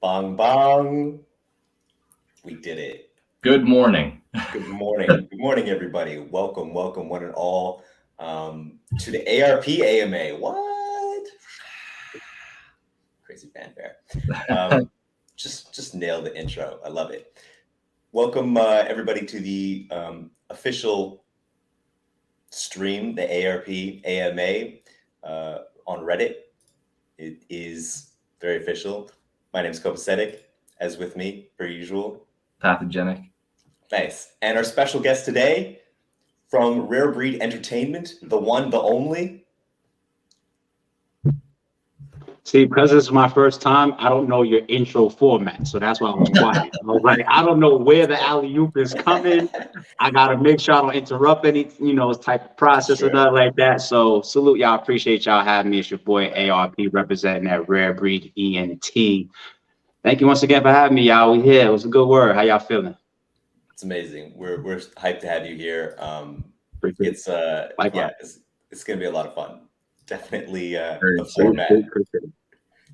Bong bong. We did it. Good morning. Good morning. Good morning, everybody. Welcome, one and all, to the ARP AMA. What? Crazy fanfare. Just nailed the intro. I love it. Welcome, everybody, to the official stream, the ARP AMA, on Reddit. It is very official. My name is Copasetic, as with me, per usual. Pathogenic. Nice. And our special guest today, from Rare Breed Entertainment, the one, the only. See, because this is my first time, I don't know your intro format, so that's why I was quiet. I was like, I don't know where the alley-oop is coming. I gotta make sure I don't interrupt any, type of process or nothing like that. So salute y'all. Appreciate y'all having me. It's your boy ARP representing that Rare Breed ENT. Thank you once again for having me, y'all. We here. It was a good word. How y'all feeling? It's amazing. We're hyped to have you here. It's gonna be a lot of fun. Definitely the format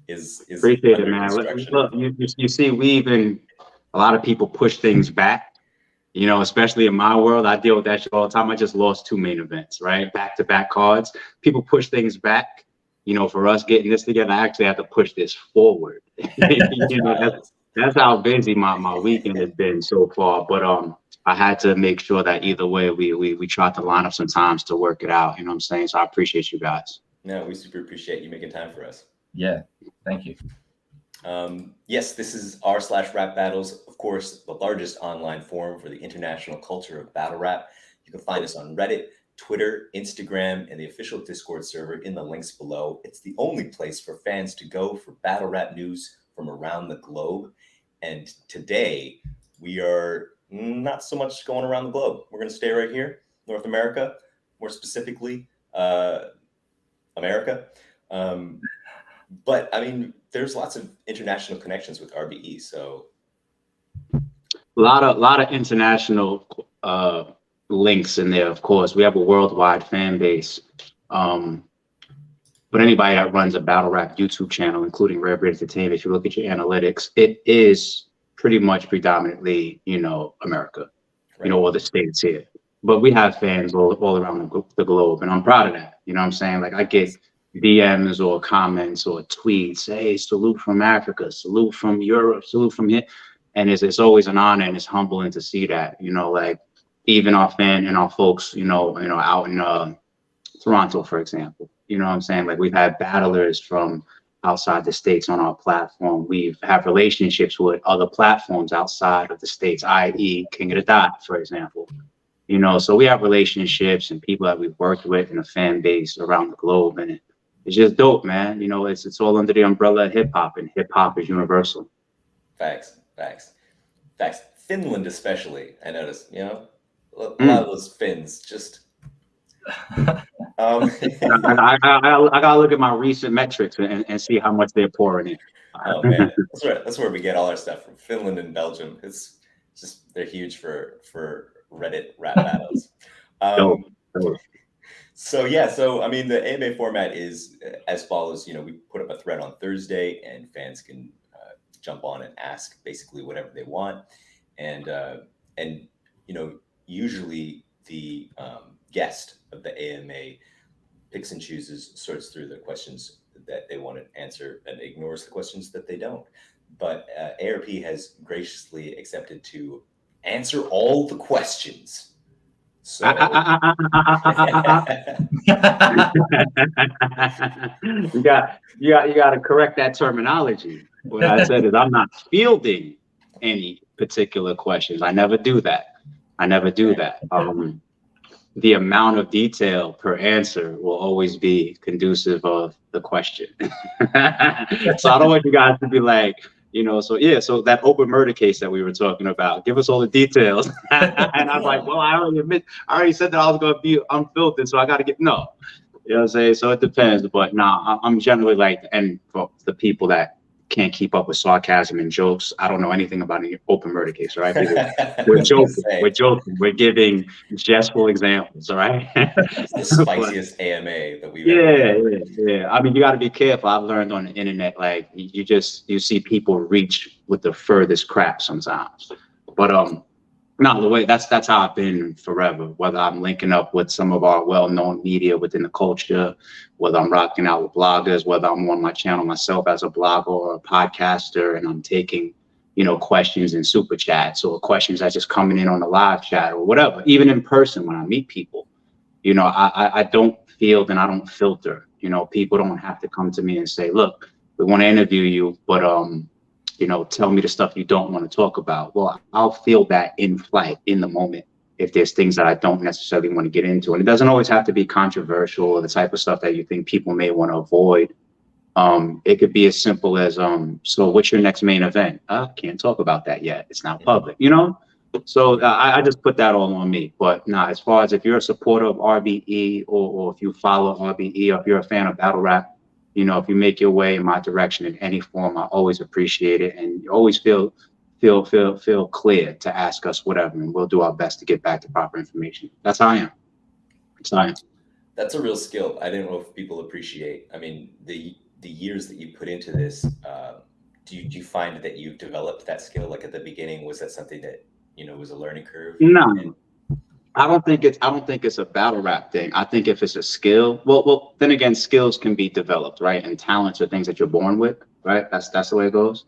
is appreciate it, man. Look, you see, a lot of people push things back, especially in my world. I deal with that shit all the time. I just lost 2 main events, right? Back-to-back cards. People push things back. For us getting this together, I actually have to push this forward. That's how busy my weekend has been so far. But I had to make sure that either way we tried to line up some times to work it out. You know what I'm saying? So I appreciate you guys. No, we super appreciate you making time for us. Yeah, thank you. Yes, this is r/rap battles, of course, the largest online forum for the international culture of battle rap. You can find us on Reddit, Twitter, Instagram, and the official Discord server in the links below. It's the only place for fans to go for battle rap news from around the globe. And today we are not so much going around the globe. We're going to stay right here, North America, more specifically, America. But I mean, there's lots of international connections with RBE. So a lot of international links in there. Of course, we have a worldwide fan base. But anybody that runs a battle rap YouTube channel, including Rare Breed Entertainment, if you look at your analytics, it is pretty much predominantly, America, right. Or the States here. But we have fans all around the globe, and I'm proud of that. You know what I'm saying? Like, I get DMs or comments or tweets, hey, salute from Africa, salute from Europe, salute from here. And it's always an honor, and it's humbling to see that, like even our fan and our folks, out in Toronto, for example. You know what I'm saying? Like, we've had battlers from outside the States on our platform. We've had relationships with other platforms outside of the States, i.e. King of the Dot, for example. So we have relationships and people that we've worked with in a fan base around the globe. And it's just dope, man. It's all under the umbrella of hip hop, and hip hop is universal. Facts. Finland especially, I noticed, a lot of those Finns just... I gotta look at my recent metrics and see how much they're pouring in. Oh man, that's where we get all our stuff from. Finland and Belgium. It's just, they're huge for Reddit rap battles. So I mean, the AMA format is as follows. We put up a thread on Thursday, and fans can jump on and ask basically whatever they want, and usually the guest of the AMA picks and chooses, sorts through the questions that they want to answer and ignores the questions that they don't. But ARP has graciously accepted to answer all the questions. So you got to correct that terminology. What I said is, I'm not fielding any particular questions. I never do that. the amount of detail per answer will always be conducive of the question. So I don't want you guys to be like, so yeah, so that open murder case that we were talking about, give us all the details. And I was like, well, I already said that I was going to be unfiltered, so I got to no. You know what I'm saying? So it depends, but I'm generally like, and for the people that can't keep up with sarcasm and jokes, I don't know anything about an open murder case, right? We're joking, we're giving jestful examples, all right? It's the spiciest AMA that we've yeah. I mean, you got to be careful. I've learned on the internet, like you see people reach with the furthest crap sometimes, but no, the way that's how I've been forever. Whether I'm linking up with some of our well-known media within the culture, whether I'm rocking out with bloggers, whether I'm on my channel myself as a blogger or a podcaster, and I'm taking, questions in super chats or questions that's just coming in on the live chat or whatever. Even in person when I meet people, I don't field and I don't filter. People don't have to come to me and say, look, we want to interview you, but tell me the stuff you don't want to talk about. Well, I'll feel that in flight, in the moment, if there's things that I don't necessarily want to get into. And it doesn't always have to be controversial or the type of stuff that you think people may want to avoid. It could be as simple as, so what's your next main event? Can't talk about that yet. It's not public, So I just put that all on me. But as far as if you're a supporter of RBE or if you follow RBE or if you're a fan of battle rap, if you make your way in my direction in any form, I always appreciate it, and you always feel clear to ask us whatever, and we'll do our best to get back to proper information. That's how I am. That's a real skill. I don't know if people appreciate. I mean, the years that you put into this. Do you find that you've developed that skill? Like at the beginning, was that something that was a learning curve? No. I don't think it's a battle rap thing. I think if it's a skill, well, then again, skills can be developed, right? And talents are things that you're born with, right? That's the way it goes.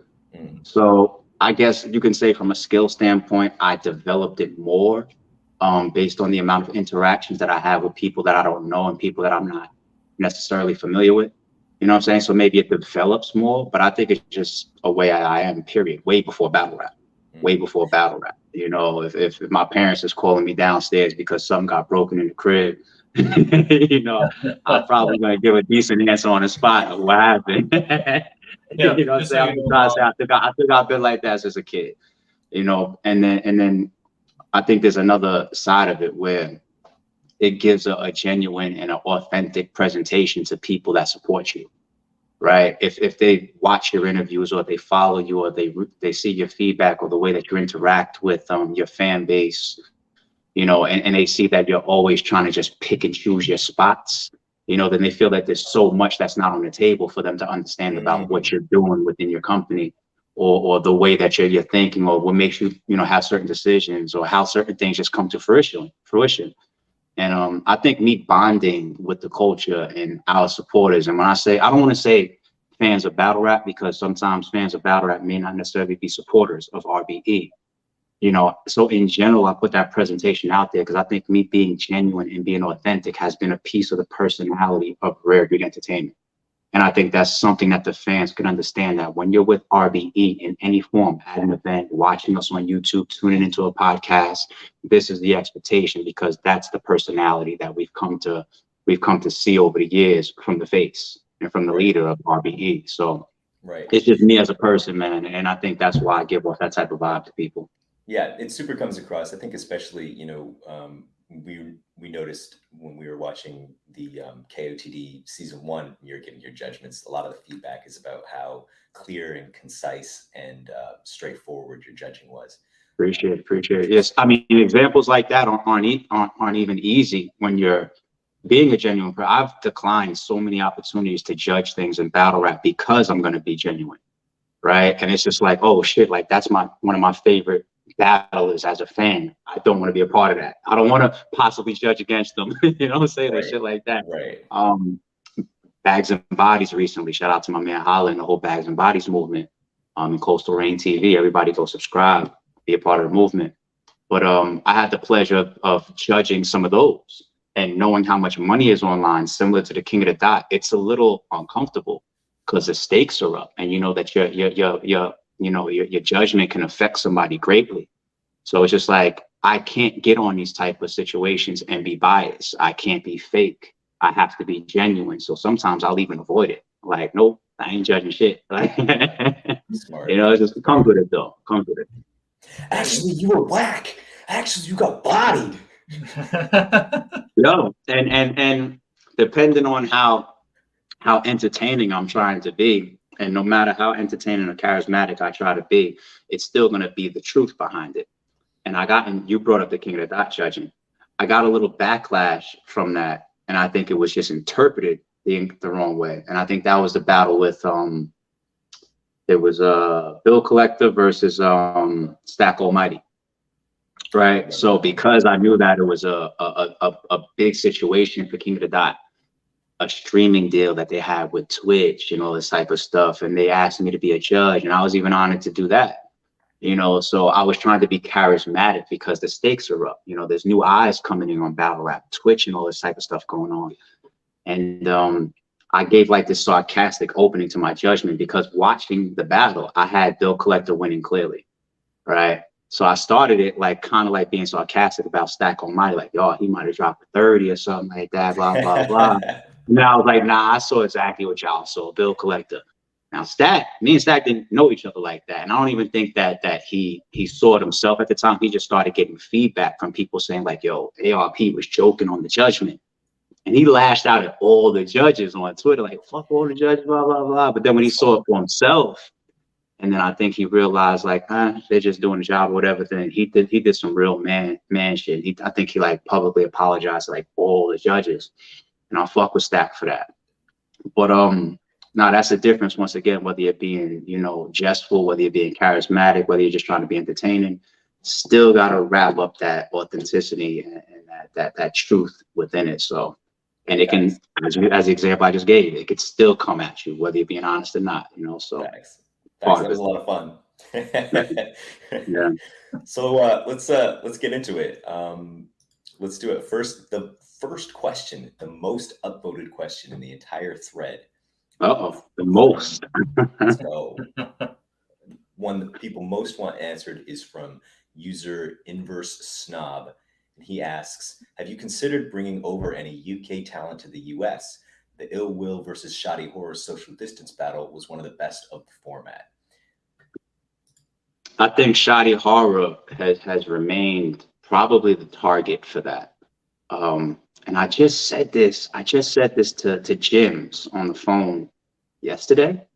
So I guess you can say from a skill standpoint, I developed it more based on the amount of interactions that I have with people that I don't know and people that I'm not necessarily familiar with. You know what I'm saying? So maybe it develops more, but I think it's just a way I am, period, way before battle rap. Way before battle rap. If my parents is calling me downstairs because something got broken in the crib, I'm probably going to give a decent answer on the spot of what happened. I think I've been like that as a kid, and then I think there's another side of it where it gives a genuine and an authentic presentation to people that support you. Right. If they watch your interviews or they follow you or they see your feedback or the way that you interact with your fan base, and they see that you're always trying to just pick and choose your spots, then they feel that there's so much that's not on the table for them to understand about what you're doing within your company or the way that you're thinking or what makes you, have certain decisions or how certain things just come to fruition. And I think me bonding with the culture and our supporters, and when I don't want to say fans of battle rap, because sometimes fans of battle rap may not necessarily be supporters of RBE, so in general, I put that presentation out there because I think me being genuine and being authentic has been a piece of the personality of Rare Breed Entertainment. And I think that's something that the fans can understand, that when you're with RBE in any form, at an event, watching us on YouTube, tuning into a podcast, this is the expectation, because that's the personality that we've come to see over the years from the face and from the leader of RBE. So it's just me as a person, man. And I think that's why I give off that type of vibe to people. Yeah, it super comes across. I think especially, we noticed when we were watching the KOTD season 1, you're giving your judgments. A lot of the feedback is about how clear and concise and straightforward your judging was. Appreciate it. Yes, I mean, examples like that aren't even easy when you're being a genuine person. I've declined so many opportunities to judge things in battle rap because I'm going to be genuine, right? And it's just like, oh shit, like that's one of my favorite battlers as a fan. I don't want to be a part of that. I don't want to possibly judge against them. You know what I'm saying? Like shit like that. Right. Bags and Bodies recently. Shout out to my man Holland, the whole Bags and Bodies movement. In Coastal Rain TV. Everybody go subscribe, be a part of the movement. But I had the pleasure of judging some of those and knowing how much money is online, similar to the King of the Dot. It's a little uncomfortable because the stakes are up, and you know that your judgment can affect somebody greatly. So it's just like, I can't get on these type of situations and be biased. I can't be fake. I have to be genuine. So sometimes I'll even avoid it. Like, nope, I ain't judging shit. Like, Smart. you know, it just comes with it though. Comes with it. Actually, you were whack. Actually, you got bodied. No, and depending on how entertaining I'm trying to be, and no matter how entertaining or charismatic I try to be, it's still going to be the truth behind it. And and you brought up the King of the Dot judging. I got a little backlash from that, and I think it was just interpreted the wrong way. And I think that was the battle with it was Bill Collector versus Stack Almighty. Right. So because I knew that it was a big situation for King of the Dot, a streaming deal that they had with Twitch and all this type of stuff, and they asked me to be a judge, and I was even honored to do that. You know, so I was trying to be charismatic because the stakes are up. You know, there's new eyes coming in on battle rap, Twitch, and all this type of stuff going on. And I gave like this sarcastic opening to my judgment because watching the battle, I had Bill Collector winning clearly, right? So I started it like kind of like being sarcastic about Stack Almighty, like, yo, he might have dropped a 30 or something like that, blah, blah, blah. And I was like, nah, I saw exactly what y'all saw, Bill Collector. Now, me and Stack didn't know each other like that. And I don't even think that he saw it himself at the time. He just started getting feedback from people saying like, yo, ARP was joking on the judgment. And he lashed out at all the judges on Twitter, like, fuck all the judges, blah, blah, blah. But then when he saw it for himself, and then I think he realized like, they're just doing the job or whatever. Then he did some real man shit. I think he like publicly apologized to like all the judges. And I fuck with Stack for that. But now that's the difference once again, whether you're being, you know, jestful, whether you're being charismatic, whether you're just trying to be entertaining, still got to wrap up that authenticity and that truth within it. So, and it can, as the example I just gave, it could still come at you, whether you're being honest or not, you know, so. Thanks. That was a lot of fun. Yeah. So let's get into it. Let's do it first. The first question, the most upvoted question in the entire thread. The most. So one that people most want answered is from user Inverse Snob. And he asks, have you considered bringing over any UK talent to the US? The Ill Will versus Shoddy Horror social distance battle was one of the best of the format. I think Shoddy Horror has remained probably the target for that. And I just said this to Jims on the phone yesterday.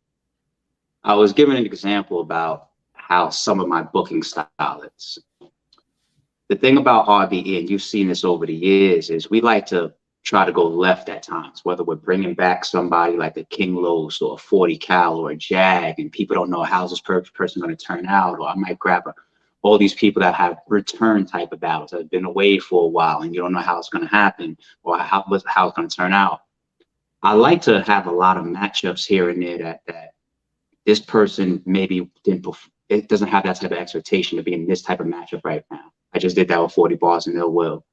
I was giving an example about how some of my booking style is. The thing about RBE, and you've seen this over the years, is we like to try to go left at times, whether we're bringing back somebody like a King Los or a 40 cal or a Jag, and people don't know how's this person going to turn out, or I might grab all these people that have return type of battles that have been away for a while and you don't know how it's going to happen or how it's going to turn out. I like to have a lot of matchups here and there that this person maybe it doesn't have that type of expectation to be in this type of matchup right now. I just did that with 40 bars and Ill Will.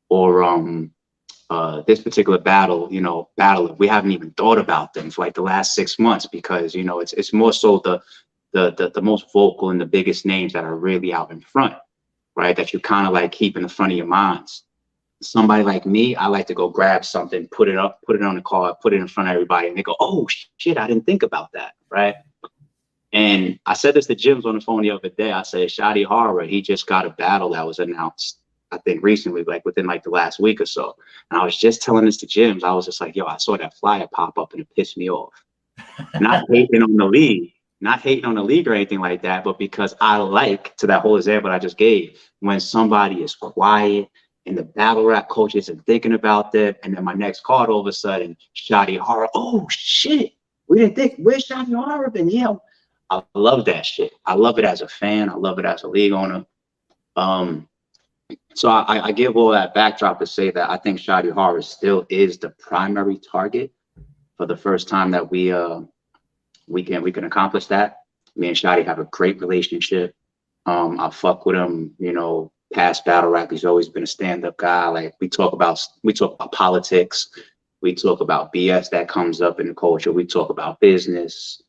Or this particular battle, we haven't even thought about them for like the last 6 months because, it's more so the most vocal and the biggest names that are really out in front, right? That you kind of like keep in the front of your minds. Somebody like me, I like to go grab something, put it on the card, put it in front of everybody, and they go, oh shit, I didn't think about that, right? And I said this to Jim's on the phone the other day. I said, Shoddy Horror, he just got a battle that was announced, I think recently, like within like the last week or so. And I was just telling this to Jim's. I was just like, yo, I saw that flyer pop up and it pissed me off. Not hating on the league or anything like that, but because I like, to that whole example I just gave, when somebody is quiet and the battle rap coach isn't thinking about that, and then my next card all of a sudden, Shoddy Horror, oh shit, we didn't think, where's Shoddy Horror been? Yeah, I love that shit. I love it as a fan. I love it as a league owner. So I give all that backdrop to say that I think Shoddy Horror still is the primary target for the first time that we can accomplish that. Me and Shoddy have a great relationship. I fuck with him, past battle rap. He's always been a stand-up guy. Like we talk about politics. We talk about BS that comes up in the culture. We talk about business.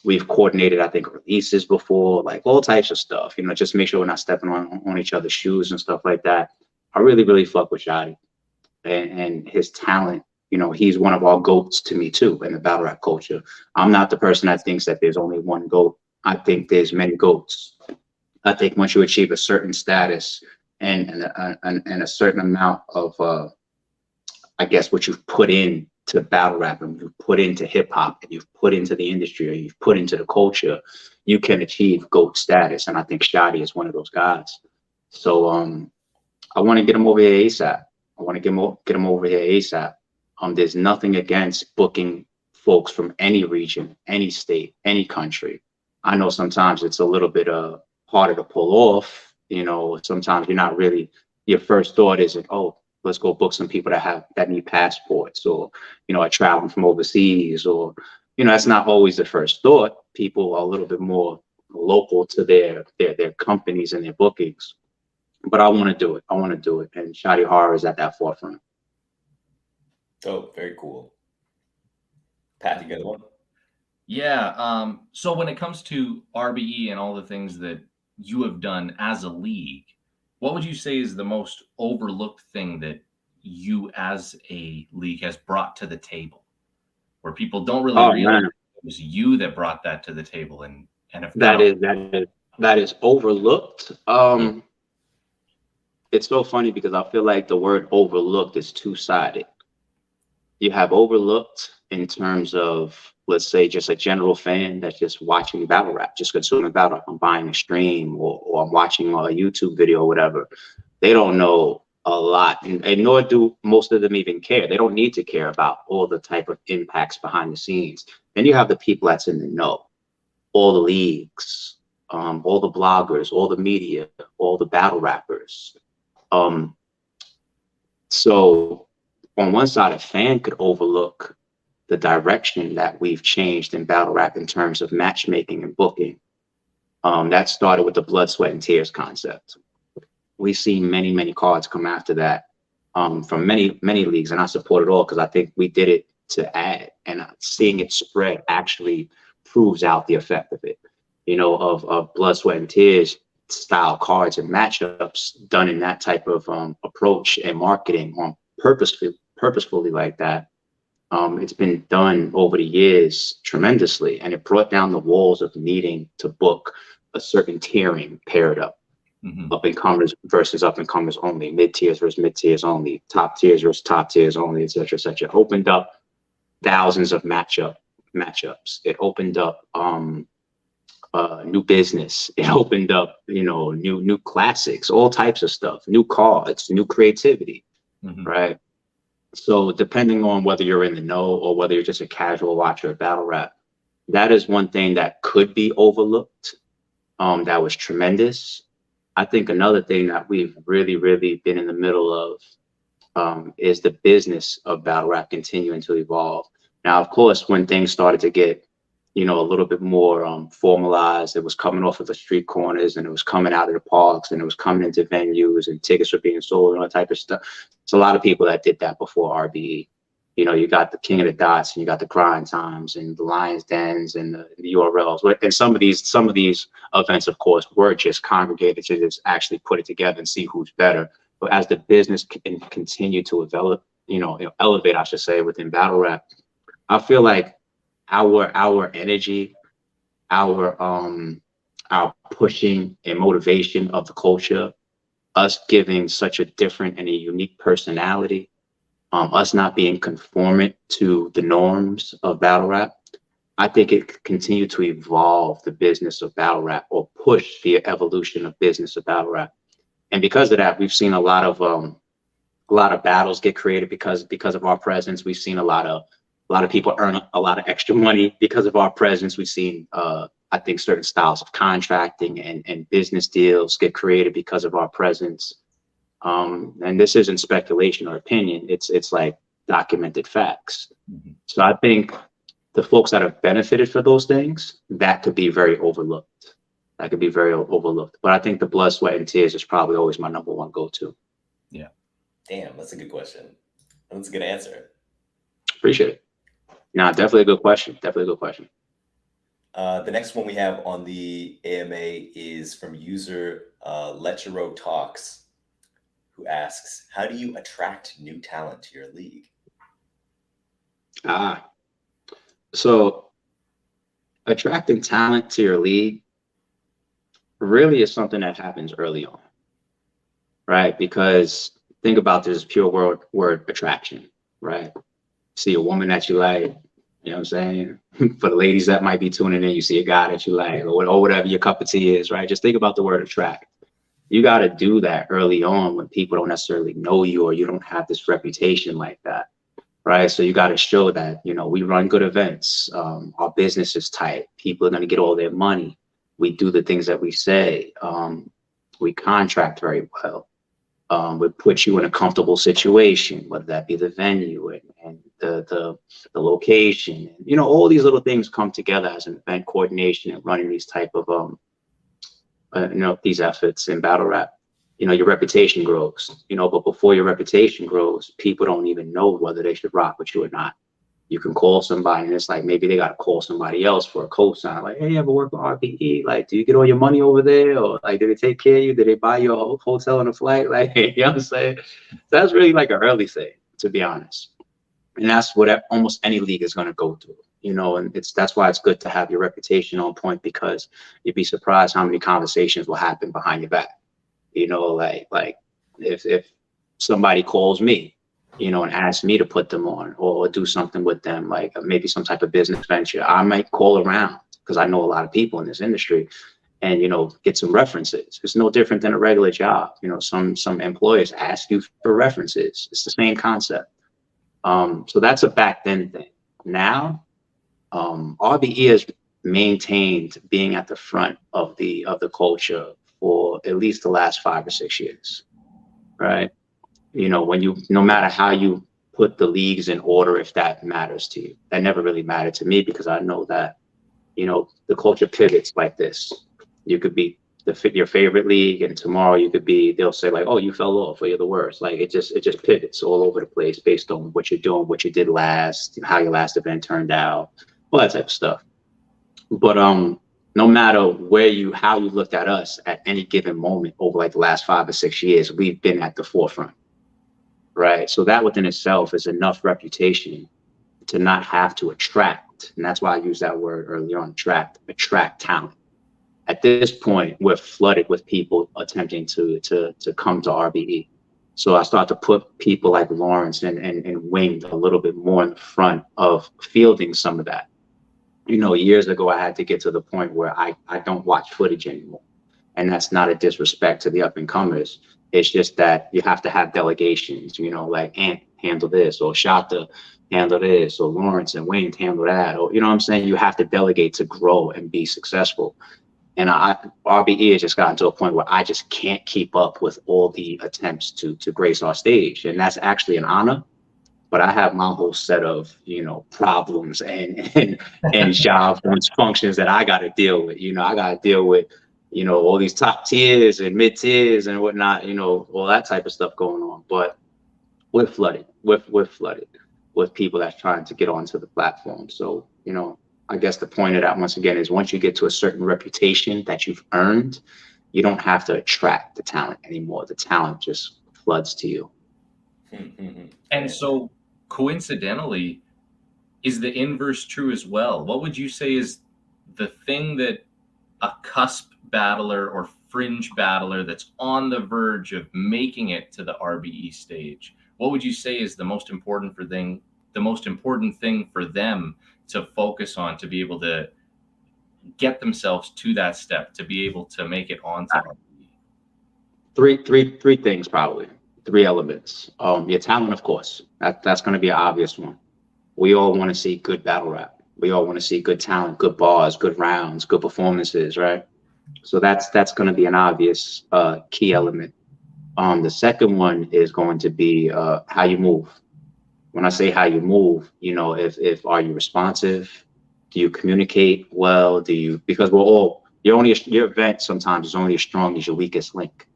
We've coordinated, I think, releases before, like all types of stuff, you know, just make sure we're not stepping on each other's shoes and stuff like that. I really, really fuck with Shotty and his talent. You know, he's one of our goats to me too in the battle rap culture. I'm not the person that thinks that there's only one goat. I think there's many goats. I think once you achieve a certain status and a certain amount of, I guess, what you've put in to battle rap and you've put into hip hop and you've put into the industry or you've put into the culture, you can achieve GOAT status. And I think Shotty is one of those guys. So I want to get him over here ASAP. I want to get him over here ASAP. There's nothing against booking folks from any region, any state, any country. I know sometimes it's a little bit harder to pull off. You know, sometimes you're not really, your first thought isn't, oh, let's go book some people that need passports, or, you know, are traveling from overseas, or, you know, that's not always the first thought. People are a little bit more local to their companies and their bookings. But I want to do it. I want to do it. And Shotty Horror is at that forefront. Oh, very cool. Pat, you got one? Yeah. So when it comes to RBE and all the things that you have done as a league, what would you say is the most overlooked thing that you as a league has brought to the table, where people don't really realize it was you that brought that to the table? And if that is overlooked. It's so funny because I feel like the word overlooked is two-sided. You have overlooked in terms of, let's say, just a general fan that's just watching battle rap, just consuming battle rap. I'm buying a stream or I'm watching a YouTube video or whatever. They don't know a lot, and nor do most of them even care. They don't need to care about all the type of impacts behind the scenes. Then you have the people that's in the know, all the leagues, all the bloggers, all the media, all the battle rappers. So on one side, a fan could overlook the direction that we've changed in battle rap in terms of matchmaking and booking. That started with the blood, sweat, and tears concept. We've seen many, many cards come after that from many, many leagues, and I support it all because I think we did it to add, and seeing it spread actually proves out the effect of it, you know, of blood, sweat, and tears style cards and matchups done in that type of approach and marketing on purposefully like that. It's been done over the years tremendously, and it brought down the walls of needing to book a certain tiering paired up. Up and comers versus up and comers only, mid tiers versus mid tiers only, top tiers versus top tiers only, etc., etc. Opened up thousands of matchups. It opened up new business. It opened up, you know, new classics, all types of stuff, new cards, new creativity, right? So depending on whether you're in the know or whether you're just a casual watcher of battle rap, that is one thing that could be overlooked. That was tremendous. I think another thing that we've really, really been in the middle of is the business of battle rap continuing to evolve. Now, of course, when things started to get, you know, a little bit more formalized, it was coming off of the street corners and it was coming out of the parks and it was coming into venues and tickets were being sold and all type of stuff. It's a lot of people that did that before RBE. You know, you got the King of the Dots and you got the Grind Times and the Lions Dens and the URLs. And some of these events, of course, were just congregated to just actually put it together and see who's better. But as the business can continue to develop, elevate, I should say, within battle rap, I feel like our energy, our pushing and motivation of the culture, us giving such a different and a unique personality, us not being conformant to the norms of battle rap, I think it could continue to evolve the business of battle rap or push the evolution of business of battle rap. And because of that, we've seen a lot of battles get created because of our presence. We've seen a lot of people earn a lot of extra money because of our presence. We've seen, I think, certain styles of contracting and business deals get created because of our presence. And this isn't speculation or opinion. It's like documented facts. So I think the folks that have benefited for those things, that could be very overlooked. But I think the blood, sweat, and tears is probably always my number one go-to. Yeah. Damn, that's a good question. That's a good answer. Appreciate it. No, definitely a good question. The next one we have on the AMA is from user Lechero Talks, who asks, how do you attract new talent to your league? So attracting talent to your league really is something that happens early on, right? Because think about this pure word attraction, right? See a woman that you like, you know what I'm saying? For the ladies that might be tuning in, you see a guy that you like, or whatever your cup of tea is, right? Just think about the word attract. You got to do that early on when people don't necessarily know you, or you don't have this reputation like that, right? So you got to show that, you know, we run good events. Our business is tight. People are going to get all their money. We do the things that we say. We contract very well. We put you in a comfortable situation, whether that be the venue and the location. You know, all these little things come together as an event coordination and running these type of you know, these efforts in battle rap. You know, your reputation grows. You know, but before your reputation grows, people don't even know whether they should rock with you or not. You can call somebody and it's like maybe they got to call somebody else for a cosign. Like, hey, you ever work with RBE? Like, do you get all your money over there? Or like, did they take care of you? Did they buy you a hotel and a flight? Like, you know what I'm saying? That's really like an early thing, to be honest. And that's what almost any league is going to go through, you know, and that's why it's good to have your reputation on point, because you'd be surprised how many conversations will happen behind your back. You know, like if somebody calls me, you know, and ask me to put them on or do something with them, like maybe some type of business venture, I might call around because I know a lot of people in this industry and, you know, get some references. It's no different than a regular job. You know, some employers ask you for references. It's the same concept. So that's a back then thing. Now, RBE has maintained being at the front of the culture for at least the last 5 or 6 years, right? You know, no matter how you put the leagues in order, if that matters to you, that never really mattered to me because I know that, you know, the culture pivots like this. You could be your favorite league and tomorrow you could be, they'll say like, oh, you fell off or you're the worst. Like it just pivots all over the place based on what you're doing, what you did last, how your last event turned out, all that type of stuff. But no matter how you looked at us at any given moment over like the last 5 or 6 years, we've been at the forefront. Right. So that within itself is enough reputation to not have to attract. And that's why I used that word earlier on, attract talent. At this point, we're flooded with people attempting to come to RBE. So I start to put people like Lawrence and Winged a little bit more in the front of fielding some of that. You know, years ago, I had to get to the point where I don't watch footage anymore. And that's not a disrespect to the up and comers. It's just that you have to have delegations, you know, like Ant handle this, or Shata handle this, or Lawrence and Wayne handle that, or, you know what I'm saying? You have to delegate to grow and be successful. And RBE has just gotten to a point where I just can't keep up with all the attempts to grace our stage. And that's actually an honor. But I have my whole set of, you know, problems and job functions that I got to deal with. You know, I got to deal with, you know, all these top tiers and mid tiers and whatnot, you know, all that type of stuff going on. But we're flooded. We're flooded with people that's trying to get onto the platform. So, you know, I guess the point of that, once again, is once you get to a certain reputation that you've earned, you don't have to attract the talent anymore. The talent just floods to you. And so coincidentally, is the inverse true as well? What would you say is the thing that a cusp battler or fringe battler that's on the verge of making it to the RBE stage, what would you say is the most important thing for them to focus on to be able to get themselves to that step, to be able to make it onto RBE? Three things, probably 3 elements. Your talent, of course, that's going to be an obvious one. We all want to see good battle rap. We all want to see good talent, good bars, good rounds, good performances, right? So that's going to be an obvious key element. The second one is going to be how you move. When I say how you move, you know, if are you responsive? Do you communicate well? Because your event sometimes is only as strong as your weakest link,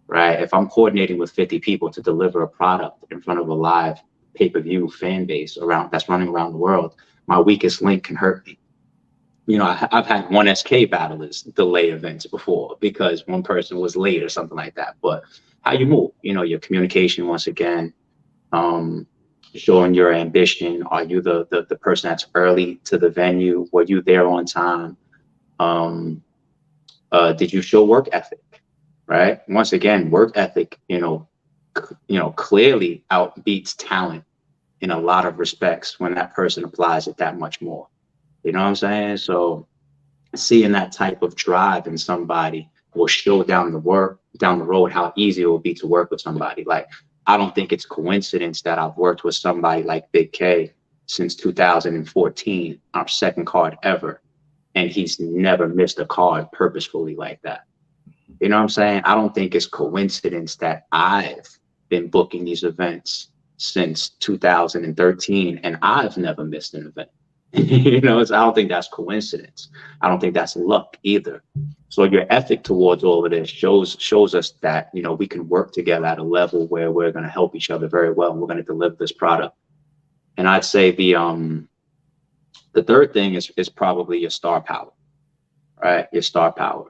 right? If I'm coordinating with 50 people to deliver a product in front of a live pay-per-view fan base that's running around the world, my weakest link can hurt me, you know, I've had one SK battlers delay events before because one person was late or something like that. But how you move, you know, your communication once again, showing your ambition. Are you the person that's early to the venue? Were you there on time? Did you show work ethic? Right. Once again, work ethic, clearly outbeats talent in a lot of respects when that person applies it that much more. You know what I'm saying? So seeing that type of drive in somebody will show down the road how easy it will be to work with somebody. Like, I don't think it's coincidence that I've worked with somebody like Big K since 2014, our second card ever, and he's never missed a card purposefully like that. You know what I'm saying? I don't think it's coincidence that I've been booking these events since 2013 and I've never missed an event. I don't think that's coincidence. I don't think that's luck either. So your ethic towards all of this shows us that, we can work together at a level where we're going to help each other very well, and we're going to deliver this product. And I'd say the third thing is probably your star power, right? Your star power.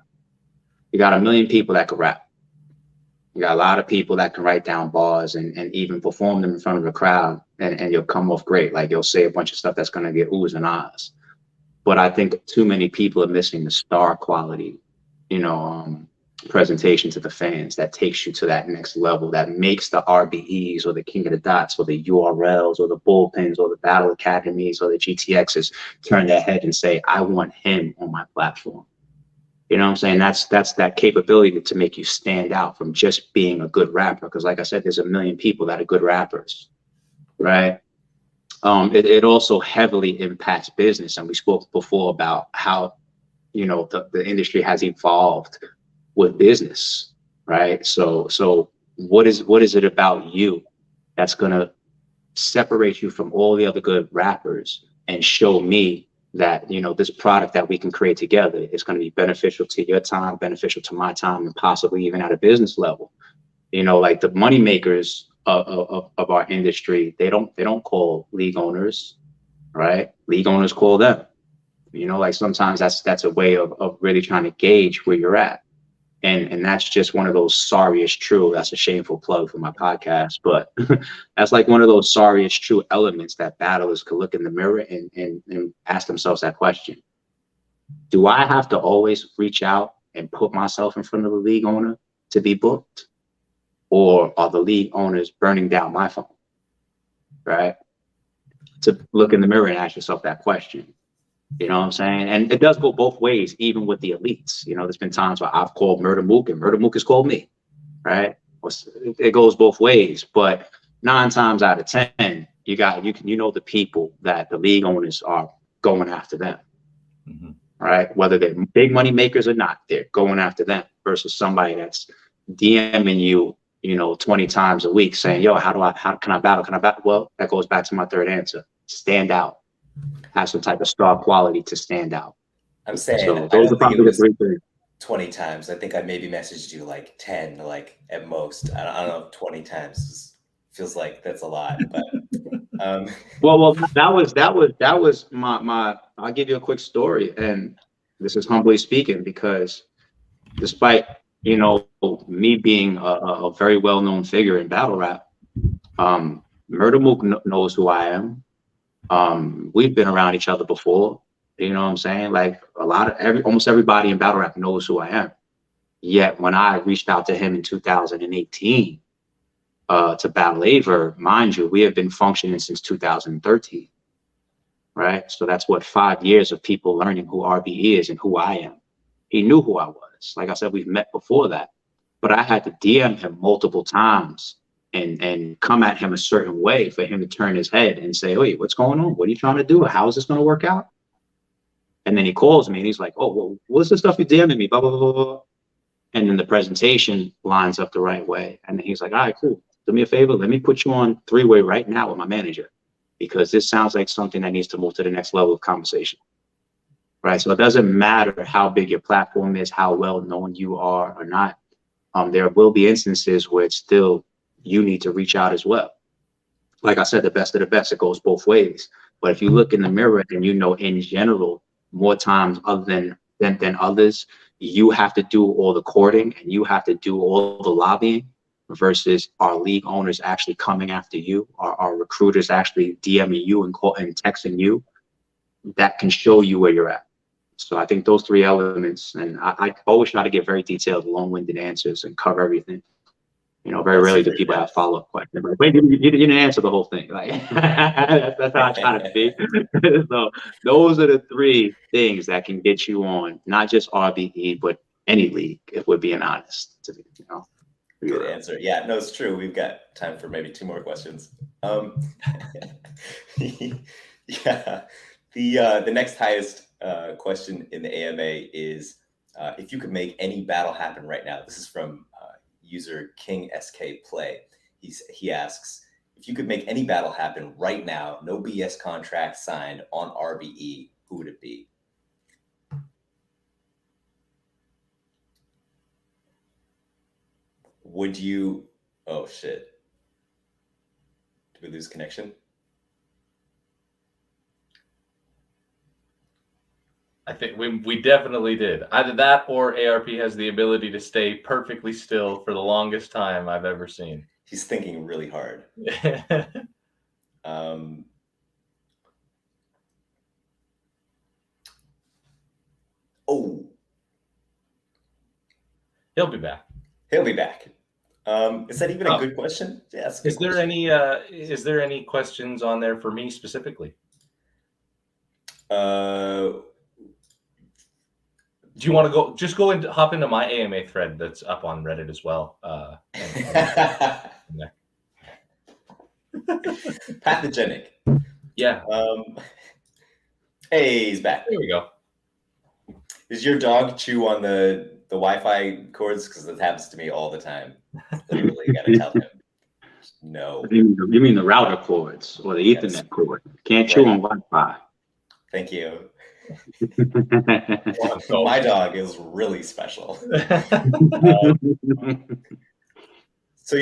You got 1 million people that can rap. You got a lot of people that can write down bars and even perform them in front of a crowd, and you'll come off great. Like, you'll say a bunch of stuff that's going to get oohs and ahs. But I think too many people are missing the star quality, presentation to the fans that takes you to that next level, that makes the RBEs or the King of the Dots or the URLs or the Bullpens or the Battle Academies or the GTXs turn their head and say, I want him on my platform. You know what I'm saying? That's that capability to make you stand out from just being a good rapper. Because like I said, there's 1 million people that are good rappers, right? It also heavily impacts business. And we spoke before about how, the industry has evolved with business, right? So what is it about you that's going to separate you from all the other good rappers and show me that, this product that we can create together is going to be beneficial to your time, beneficial to my time, and possibly even at a business level. Like the money makers of our industry, they don't call league owners, right? League owners call them. Like sometimes that's a way of really trying to gauge where you're at. And that's just one of those sorry it's true. That's a shameful plug for my podcast, but that's like one of those sorry it's true elements that battlers could look in the mirror and ask themselves that question. Do I have to always reach out and put myself in front of the league owner to be booked? Or are the league owners burning down my phone? Right? To look in the mirror and ask yourself that question. You know what I'm saying? And it does go both ways, even with the elites. There's been times where I've called Murder Mook and Murder Mook has called me, right? It goes both ways, but 9 times out of 10, the people that the league owners are going after them, right? Whether they're big money makers or not, they're going after them versus somebody that's DMing you, 20 times a week saying, yo, how can I battle? Can I battle? Well, that goes back to my third answer. Stand out. Have some type of star quality to stand out. I'm saying, so those are probably the 3 things. 20 times. I think I maybe messaged you like 10, like at most. I don't know if 20 times feels like that's a lot, but well, that was my I'll give you a quick story, and this is humbly speaking, because despite me being a very well-known figure in battle rap, Murder Mook knows who I am. We've been around each other before, you know what I'm saying? Like almost everybody in battle rap knows who I am. Yet when I reached out to him in 2018 to battle Aver, mind you, we have been functioning since 2013, right? So that's what 5 years of people learning who RBE is and who I am. He knew who I was. Like I said, we've met before that, but I had to DM him multiple times and come at him a certain way for him to turn his head and say, wait, what's going on? What are you trying to do? How is this going to work out? And then he calls me and he's like, oh, well, what's the stuff you're DMing me? Blah, blah, blah, blah. And then the presentation lines up the right way. And then he's like, all right, cool. Do me a favor. Let me put you on 3-way right now with my manager, because this sounds like something that needs to move to the next level of conversation. Right. So it doesn't matter how big your platform is, how well known you are or not. There will be instances where it's still you need to reach out as well. Like I said, the best of the best, it goes both ways. But if you look in the mirror and in general, more times other than others, you have to do all the courting and you have to do all the lobbying, versus our league owners actually coming after you, our recruiters actually DMing you and texting you, that can show you where you're at. So I think those three elements, and I always try to get very detailed, long-winded answers and cover everything. You know, very rarely do people have follow-up questions. Like, wait, you didn't answer the whole thing. Like, that's how I try to be. So those are the three things that can get you on, not just RBE, but any league, if we're being honest. You know. Good answer. Yeah, no, it's true. We've got time for maybe 2 more questions. Yeah, the next highest question in the AMA is if you could make any battle happen right now. This is from user King SK Play. He asks, if you could make any battle happen right now, no BS contract signed on RBE, who would it be? Would you? Oh shit! Did we lose connection? I think we definitely did. Either that or ARP has the ability to stay perfectly still for the longest time I've ever seen. He's thinking really hard. Oh, he'll be back. He'll be back. Is that even a good question? Yeah. Is there any questions on there for me specifically? Do you want to just hop into my AMA thread that's up on Reddit as well? Pathogenic. Yeah. Hey, he's back. There we go. Does your dog chew on the Wi-Fi cords? Because that happens to me all the time. Literally, you gotta tell him. No. You mean the router cords or the Ethernet cord? Can't chew on Wi-Fi. Thank you. My dog is really special. So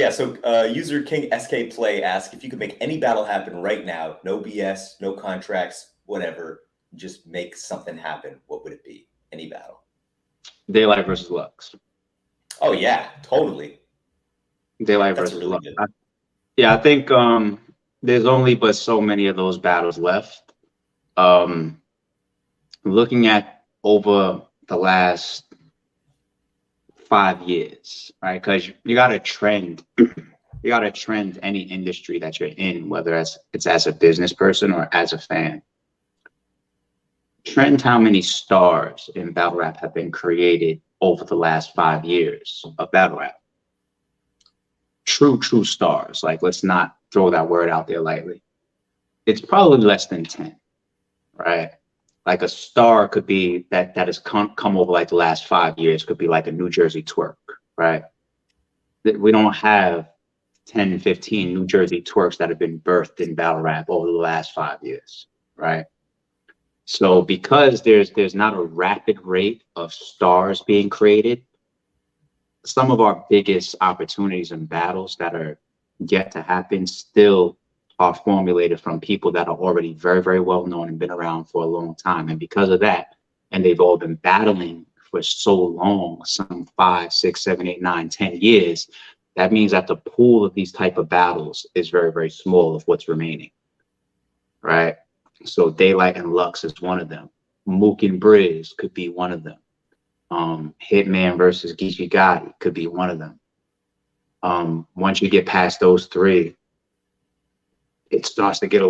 user King SK Play asks, if you could make any battle happen right now, no BS, no contracts, whatever, just make something happen, what would it be? Any battle? Daylight versus Lux. Oh yeah, totally. Daylight That's versus really Lux. good. Yeah, I think there's only but so many of those battles left. Looking at over the last 5 years, right? Because you got to trend. You got to trend any industry that you're in, whether it's as a business person or as a fan. Trend how many stars in battle rap have been created over the last 5 years of battle rap. True stars. Like, let's not throw that word out there lightly. It's probably less than 10, right? Like a star could be that has come over like the last 5 years, could be like a New Jersey twerk, right? We don't have 10, 15 New Jersey twerks that have been birthed in battle rap over the last 5 years, right? So because there's not a rapid rate of stars being created, some of our biggest opportunities and battles that are yet to happen still are formulated from people that are already very, very well known and been around for a long time. And because of that, and they've all been battling for so long, some 5, 6, 7, 8, 9, 10 years, that means that the pool of these type of battles is very, very small of what's remaining, right? So Daylight and Lux is one of them. Mook and Briz could be one of them. Hitman versus Geechee Gotti could be one of them. Once you get past those three, it starts to get a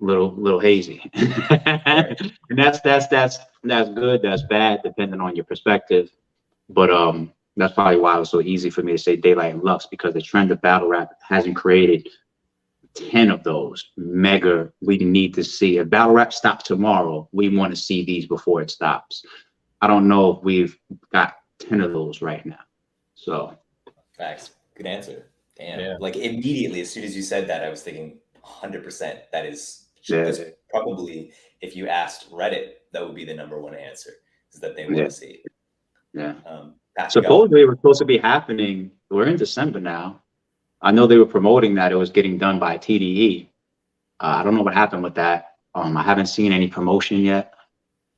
little hazy. And that's good, that's bad, depending on your perspective. But that's probably why it was so easy for me to say Daylight and Lux, because the trend of battle rap hasn't created 10 of those mega we need to see. If battle rap stops tomorrow, we want to see these before it stops. I don't know if we've got 10 of those right now. So facts. Good answer. Damn. Yeah. Like immediately as soon as you said that, I was thinking 100%. That is probably, if you asked Reddit, that would be the #1 answer, is that they want to see it. Yeah. Supposedly it was supposed to be happening. We're in December now. I know they were promoting that it was getting done by TDE. I don't know what happened with that. I haven't seen any promotion yet.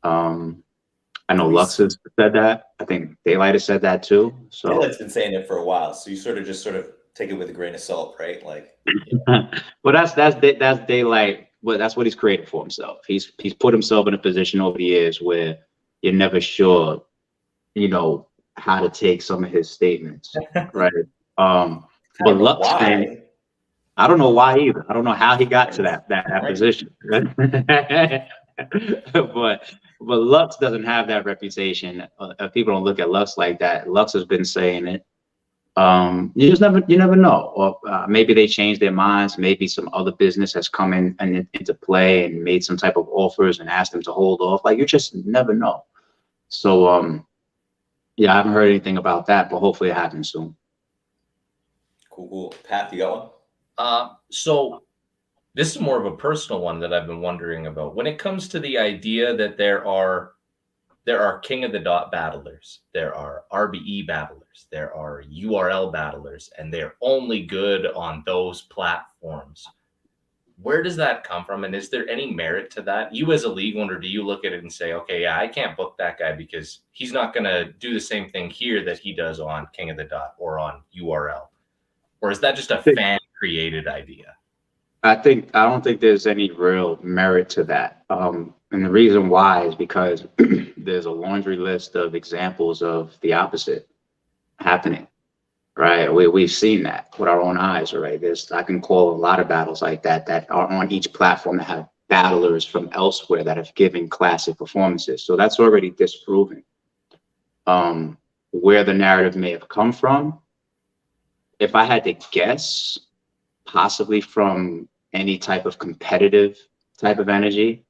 I know Lux has said that. I think Daylight has said that too. So Daylight's been saying it for a while. So you sort of take it with a grain of salt, right? Like, well, that's Daylight. Well, that's what he's created for himself. He's put himself in a position over the years where you're never sure, you know, how to take some of his statements, right? But Lux saying, I don't know why either. I don't know how he got to that position. But Lux doesn't have that reputation. People don't look at Lux like that. Lux has been saying it. You never know. Or maybe they changed their minds. Maybe some other business has come into play and made some type of offers and asked them to hold off. Like, you just never know. So yeah, I haven't heard anything about that, but hopefully it happens soon. Cool. Pat, you got one? So this is more of a personal one that I've been wondering about. When it comes to the idea that there are King of the Dot battlers, there are RBE battlers, there are URL battlers, and they're only good on those platforms. Where does that come from? And is there any merit to that? You as a league owner, do you look at it and say, okay, yeah, I can't book that guy because he's not going to do the same thing here that he does on King of the Dot or on URL? Or is that just a fan created idea? I don't think there's any real merit to that. And the reason why is because there's a laundry list of examples of the opposite happening, right? We've seen that with our own eyes, right? I can call a lot of battles like that are on each platform that have battlers from elsewhere that have given classic performances. So that's already disproven. Where the narrative may have come from, if I had to guess, possibly from any type of competitive type of energy.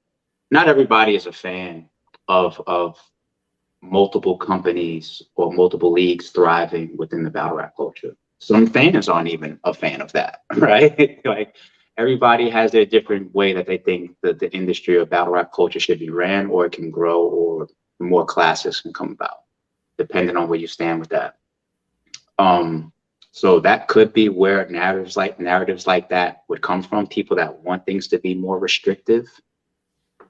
Not everybody is a fan of multiple companies or multiple leagues thriving within the battle rap culture. Some fans aren't even a fan of that, right? Like, everybody has their different way that they think that the industry of battle rap culture should be ran, or it can grow, or more classics can come about, depending on where you stand with that. So that could be where narratives like that would come from, people that want things to be more restrictive.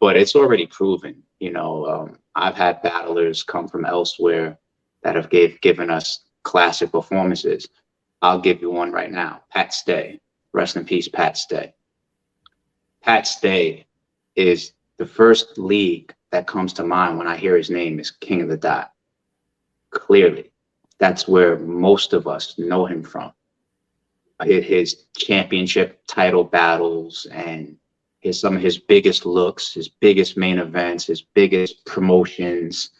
But it's already proven, you know, I've had battlers come from elsewhere that have given us classic performances. I'll give you one right now. Pat Stay, rest in peace, Pat Stay. Pat Stay is the first league that comes to mind when I hear his name is King of the Dot. Clearly. That's where most of us know him from. His championship title battles and some of his biggest looks, his biggest main events, his biggest promotions,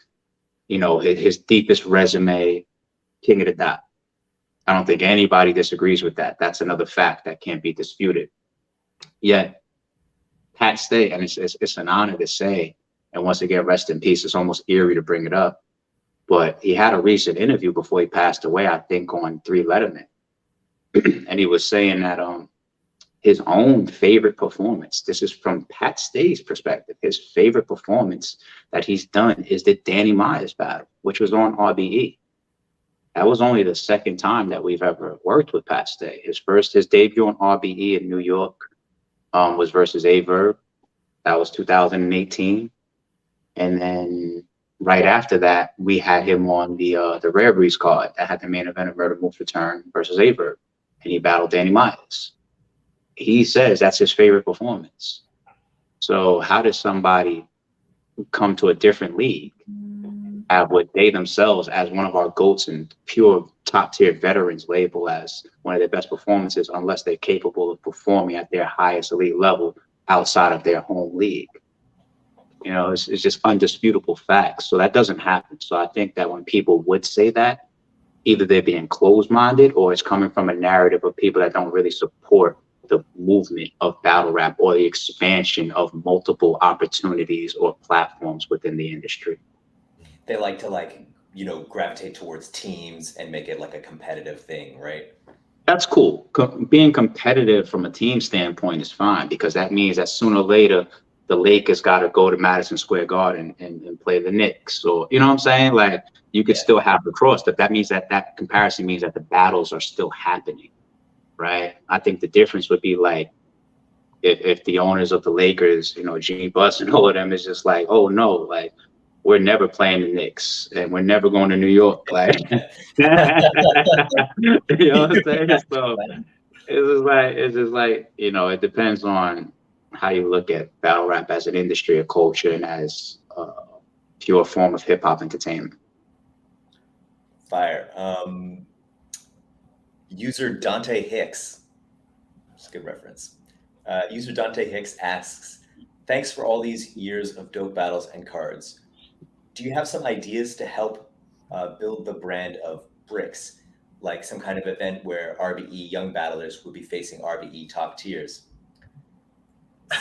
you know, his deepest resume, King of the Dot. I don't think anybody disagrees with that. That's another fact that can't be disputed. Yet, Pat Stay, and it's an honor to say, and once again, rest in peace, it's almost eerie to bring it up, but he had a recent interview before he passed away, I think, on 3 Letterman. And he was saying that his own favorite performance, this is from Pat Stay's perspective, his favorite performance that he's done is the Danny Myers battle, which was on RBE. That was only the second time that we've ever worked with Pat Stay. His debut on RBE in New York was versus Averb. That was 2018. And then right after that, we had him on the Rare Breeze card that had the main event of Murder Moves Return versus Averb, and he battled Danny Myers. He says that's his favorite performance. So how does somebody come to a different league, have what they themselves as one of our GOATs and pure top tier veterans label as one of their best performances, unless they're capable of performing at their highest elite level outside of their home league? You know, it's just undisputable facts. So that doesn't happen. So I think that when people would say that, either they're being closed-minded or it's coming from a narrative of people that don't really support the movement of battle rap or the expansion of multiple opportunities or platforms within the industry. They like to gravitate towards teams and make it like a competitive thing, right? That's cool. Being competitive from a team standpoint is fine, because that means that sooner or later the Lakers got to go to Madison Square Garden and play the Knicks, or, you know what I'm saying? Like, you could still have the cross, but that means that comparison means that the battles are still happening, right? I think the difference would be like, if the owners of the Lakers, you know, Jimmy Buss and all of them is just like, oh no, like we're never playing the Knicks and we're never going to New York, like you know what I'm saying? So it's just like, you know, it depends on how you look at battle rap as an industry, a culture, and as a pure form of hip hop entertainment. Fire. User Dante Hicks, that's a good reference. User Dante Hicks asks, thanks for all these years of dope battles and cards. Do you have some ideas to help build the brand of Bricks, like some kind of event where RBE young battlers would be facing RBE top tiers?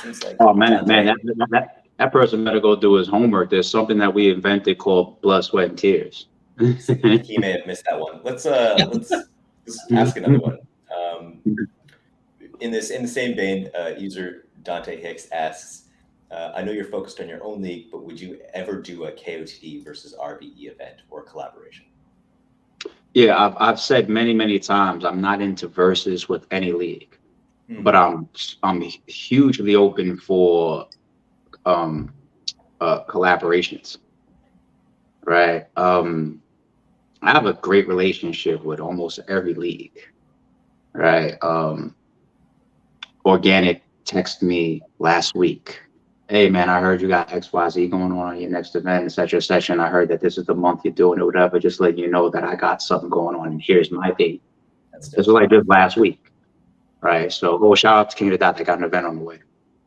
Seems like Oh man, Dante, that person better go do his homework. There's something that we invented called blood, sweat, and tears. he may have missed that one. Let's ask another one. In the same vein, user Dante Hicks asks, I know you're focused on your own league, but would you ever do a KOTD versus RBE event or collaboration? Yeah, I've said many times I'm not into verses with any league, but I'm hugely open for collaborations. Right. I have a great relationship with almost every league. Right. Organic texted me last week. Hey man, I heard you got XYZ going on your next event, etc. session. I heard that this is the month you're doing it, whatever. Just letting you know that I got something going on and here's my date. This was like just last week. Right. So shout out to King of the Dot. They got an event on the way.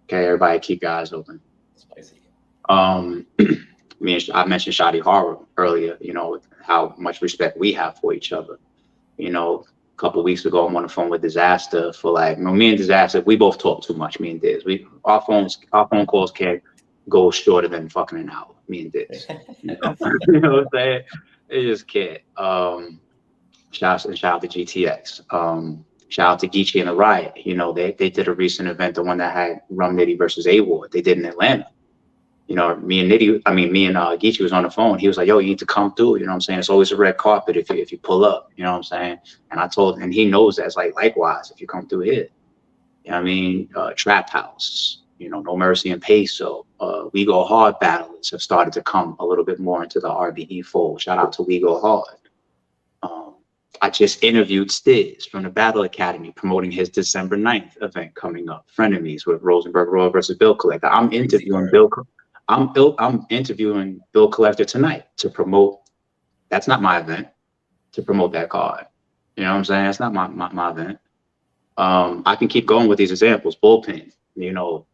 Okay, everybody keep your eyes open. Spicy. I mentioned Shoddy Horror earlier, you know, how much respect we have for each other. You know, a couple of weeks ago, I'm on the phone with Disaster for like, me and Disaster, we both talk too much, me and Diz. Our phone calls can't go shorter than fucking an hour, me and Diz. You know what I'm saying? It just can't. Shout out to GTX. Shout out to Geechee and the Riot. You know, they did a recent event, the one that had Rum Nitty versus A-Ward. They did in Atlanta. You know, me and Geechee was on the phone. He was like, yo, you need to come through. You know what I'm saying? It's always a red carpet if you pull up. You know what I'm saying? And I told him, and he knows that's like, likewise, if you come through here. You know what I mean? Trap House, you know, No Mercy and Peso. We Go Hard battlers have started to come a little bit more into the RBE fold. Shout out to We Go Hard. I just interviewed Stiz from the Battle Academy promoting his December 9th event coming up, Frenemies with Rosenberg Royal versus Bill Collector. I'm interviewing Bill Collector tonight to promote. That's not my event, to promote that card. You know what I'm saying? That's not my event. I can keep going with these examples. Bullpen, you know,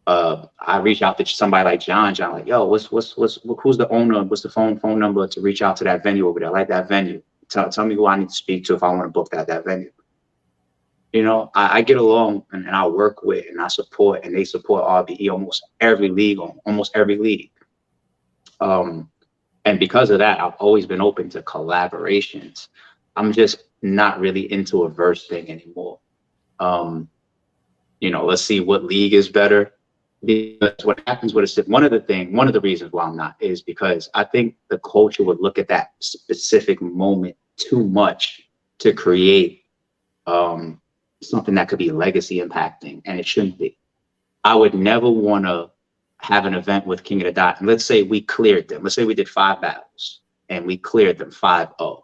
I reach out to somebody like John, like, yo, who's the owner? What's the phone number to reach out to that venue over there? I like that venue. Tell me who I need to speak to if I want to book that venue. You know, I get along and I work with and I support and they support RBE almost every league. And because of that, I've always been open to collaborations. I'm just not really into a verse thing anymore. You know, let's see what league is better. Because what happens with one of the reasons why I'm not is because I think the culture would look at that specific moment too much to create something that could be legacy impacting, and it shouldn't be. I would never want to have an event with King of the Dot, and let's say we cleared them. Let's say we did 5 battles and we cleared them 5-0.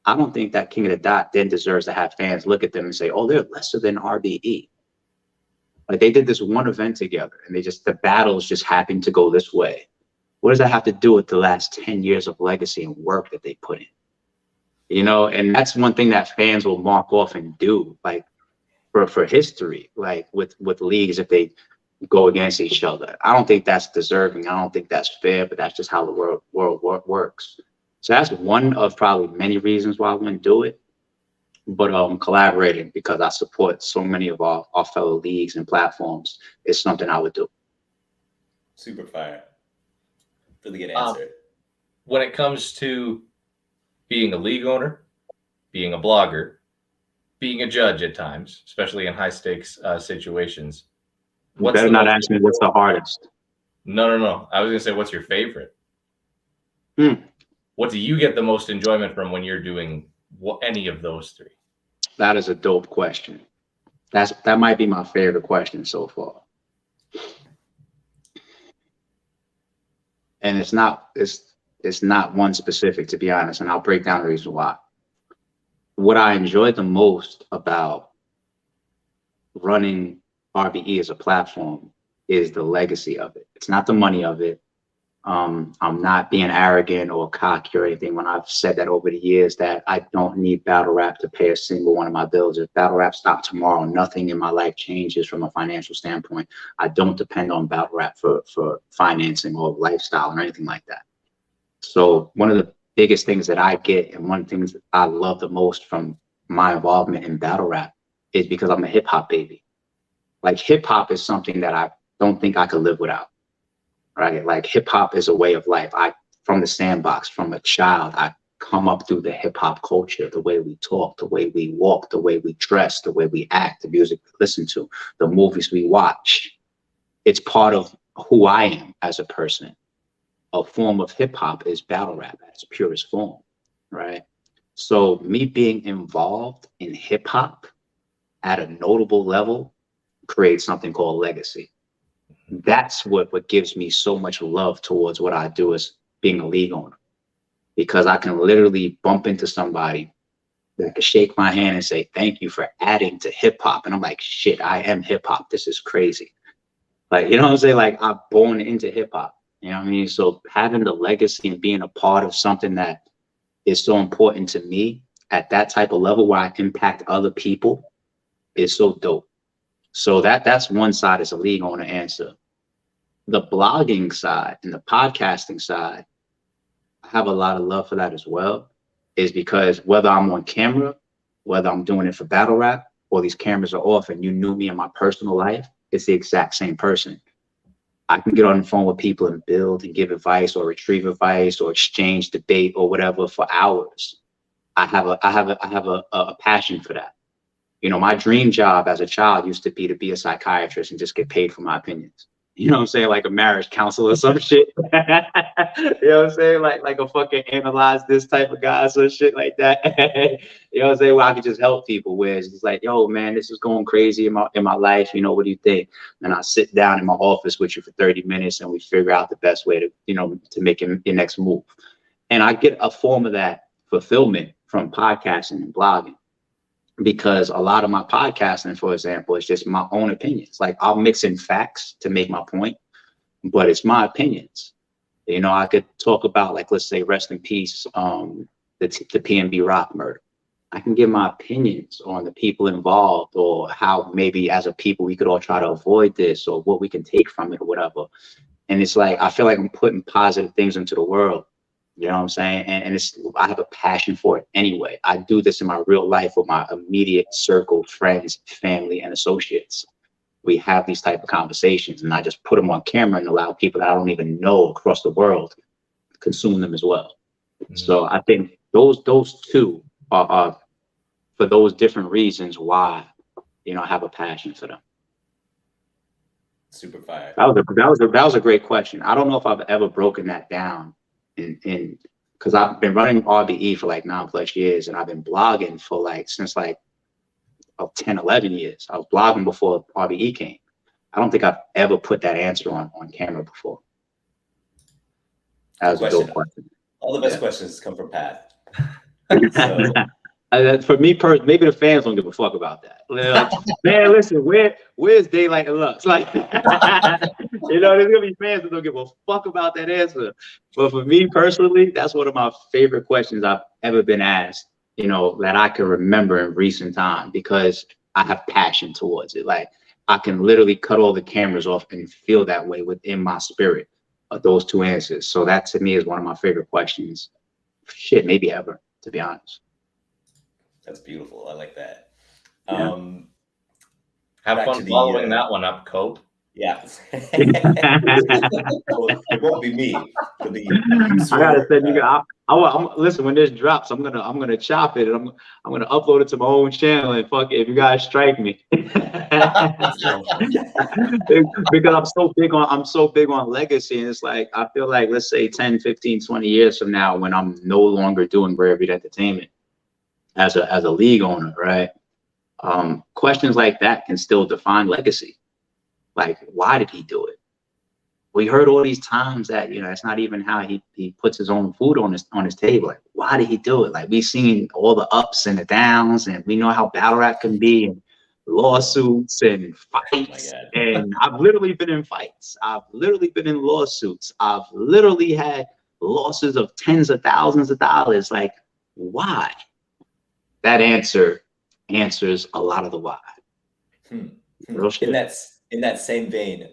I don't think that King of the Dot then deserves to have fans look at them and say, oh, they're lesser than RBE. Like they did this one event together and the battles just happened to go this way. What does that have to do with the last 10 years of legacy and work that they put in? You know, and that's one thing that fans will mark off and do, like for history, like with leagues, if they go against each other. I don't think that's deserving. I don't think that's fair, but that's just how the world works. So that's one of probably many reasons why I wouldn't do it. But collaborating, because I support so many of our fellow leagues and platforms, is something I would do. Super fire. Really good answer. When it comes to being a league owner, being a blogger, being a judge at times, especially in high stakes situations. You better not ask me what's the hardest. No. I was gonna say, what's your favorite? What do you get the most enjoyment from when you're doing any of those 3? That is a dope question. that might be my favorite question so far. And it's not one specific, to be honest, and I'll break down the reason why. What I enjoy the most about running RBE as a platform is the legacy of it. It's not the money of it. I'm not being arrogant or cocky or anything when I've said that over the years, that I don't need battle rap to pay a single one of my bills. If battle rap stopped tomorrow, nothing in my life changes from a financial standpoint. I don't depend on battle rap for financing or lifestyle or anything like that. So one of the biggest things that I get, and one of the things that I love the most from my involvement in battle rap, is because I'm a hip hop baby. Like, hip hop is something that I don't think I could live without. Right? Like, hip hop is a way of life. From the sandbox, from a child, I come up through the hip hop culture, the way we talk, the way we walk, the way we dress, the way we act, the music we listen to, the movies we watch. It's part of who I am as a person. A form of hip hop is battle rap at its purest form, right? So me being involved in hip hop at a notable level creates something called legacy. That's what gives me so much love towards what I do as being a league owner, because I can literally bump into somebody that can shake my hand and say, thank you for adding to hip hop. And I'm like, shit, I am hip hop. This is crazy. Like, you know what I'm saying? Like, I'm born into hip hop. You know what I mean? So having the legacy and being a part of something that is so important to me at that type of level where I impact other people is so dope. So that's one side as a league owner answer. The blogging side and the podcasting side, I have a lot of love for that as well, is because whether I'm on camera, whether I'm doing it for battle rap, or these cameras are off and you knew me in my personal life, it's the exact same person. I can get on the phone with people and build and give advice or retrieve advice or exchange debate or whatever for hours. I have a passion for that. You know, my dream job as a child used to be a psychiatrist and just get paid for my opinions. You know what I'm saying? Like a marriage counselor or some shit. You know what I'm saying? Like a fucking analyze this type of guy or some shit like that. You know what I'm saying? Where I could just help people, where it's just like, yo, man, this is going crazy in my life. You know, what do you think? And I sit down in my office with you for 30 minutes and we figure out the best way to, you know, to make your next move. And I get a form of that fulfillment from podcasting and blogging. Because a lot of my podcasting, for example, is just my own opinions. Like, I'll mix in facts to make my point, but it's my opinions. You know, I could talk about, like, let's say, rest in peace, the PNB Rock murder. I can give my opinions on the people involved, or how maybe as a people we could all try to avoid this, or what we can take from it, or whatever. And it's like, I feel like I'm putting positive things into the world. You know what I'm saying? And I have a passion for it anyway. I do this in my real life with my immediate circle, friends, family, and associates. We have these type of conversations, and I just put them on camera and allow people that I don't even know across the world consume them as well. Mm-hmm. So I think those two are for those different reasons why, you know, I have a passion for them. Super fire. That was a great question. I don't know if I've ever broken that down. Because I've been running RBE for like 9+ years, and I've been blogging for like since like 10, 11 years. I was blogging before RBE came. I don't think I've ever put that answer on camera before. That was a dope question. All the best questions come from Path. So. For me, maybe the fans don't give a fuck about that. Like, man, listen, where's Daylight and Lux? Like, you know, there's gonna be fans that don't give a fuck about that answer. But for me personally, that's one of my favorite questions I've ever been asked, you know, that I can remember in recent time, because I have passion towards it. Like, I can literally cut all the cameras off and feel that way within my spirit of those two answers. So that to me is one of my favorite questions. Shit, maybe ever, to be honest. That's beautiful. I like that. Yeah. Have fun following that one up, Cope. Yeah. Well, it won't be me. It'll be I gotta send you. Listen, when this drops, I'm gonna chop it, and I'm gonna upload it to my own channel, and fuck it, if you guys strike me. Because I'm so big on legacy, and it's like, I feel like, let's say 10, 15, 20 years from now, when I'm no longer doing Rare Beat Entertainment as a league owner, right? Questions like that can still define legacy. Like, why did he do it? We heard all these times that, you know, that's not even how he puts his own food on his table. Like, why did he do it? Like, we've seen all the ups and the downs, and we know how battle rap can be, and lawsuits and fights. And I've literally been in fights. I've literally been in lawsuits. I've literally had losses of tens of thousands of dollars. Like, why? That answers a lot of the why. Real shit. In that same vein,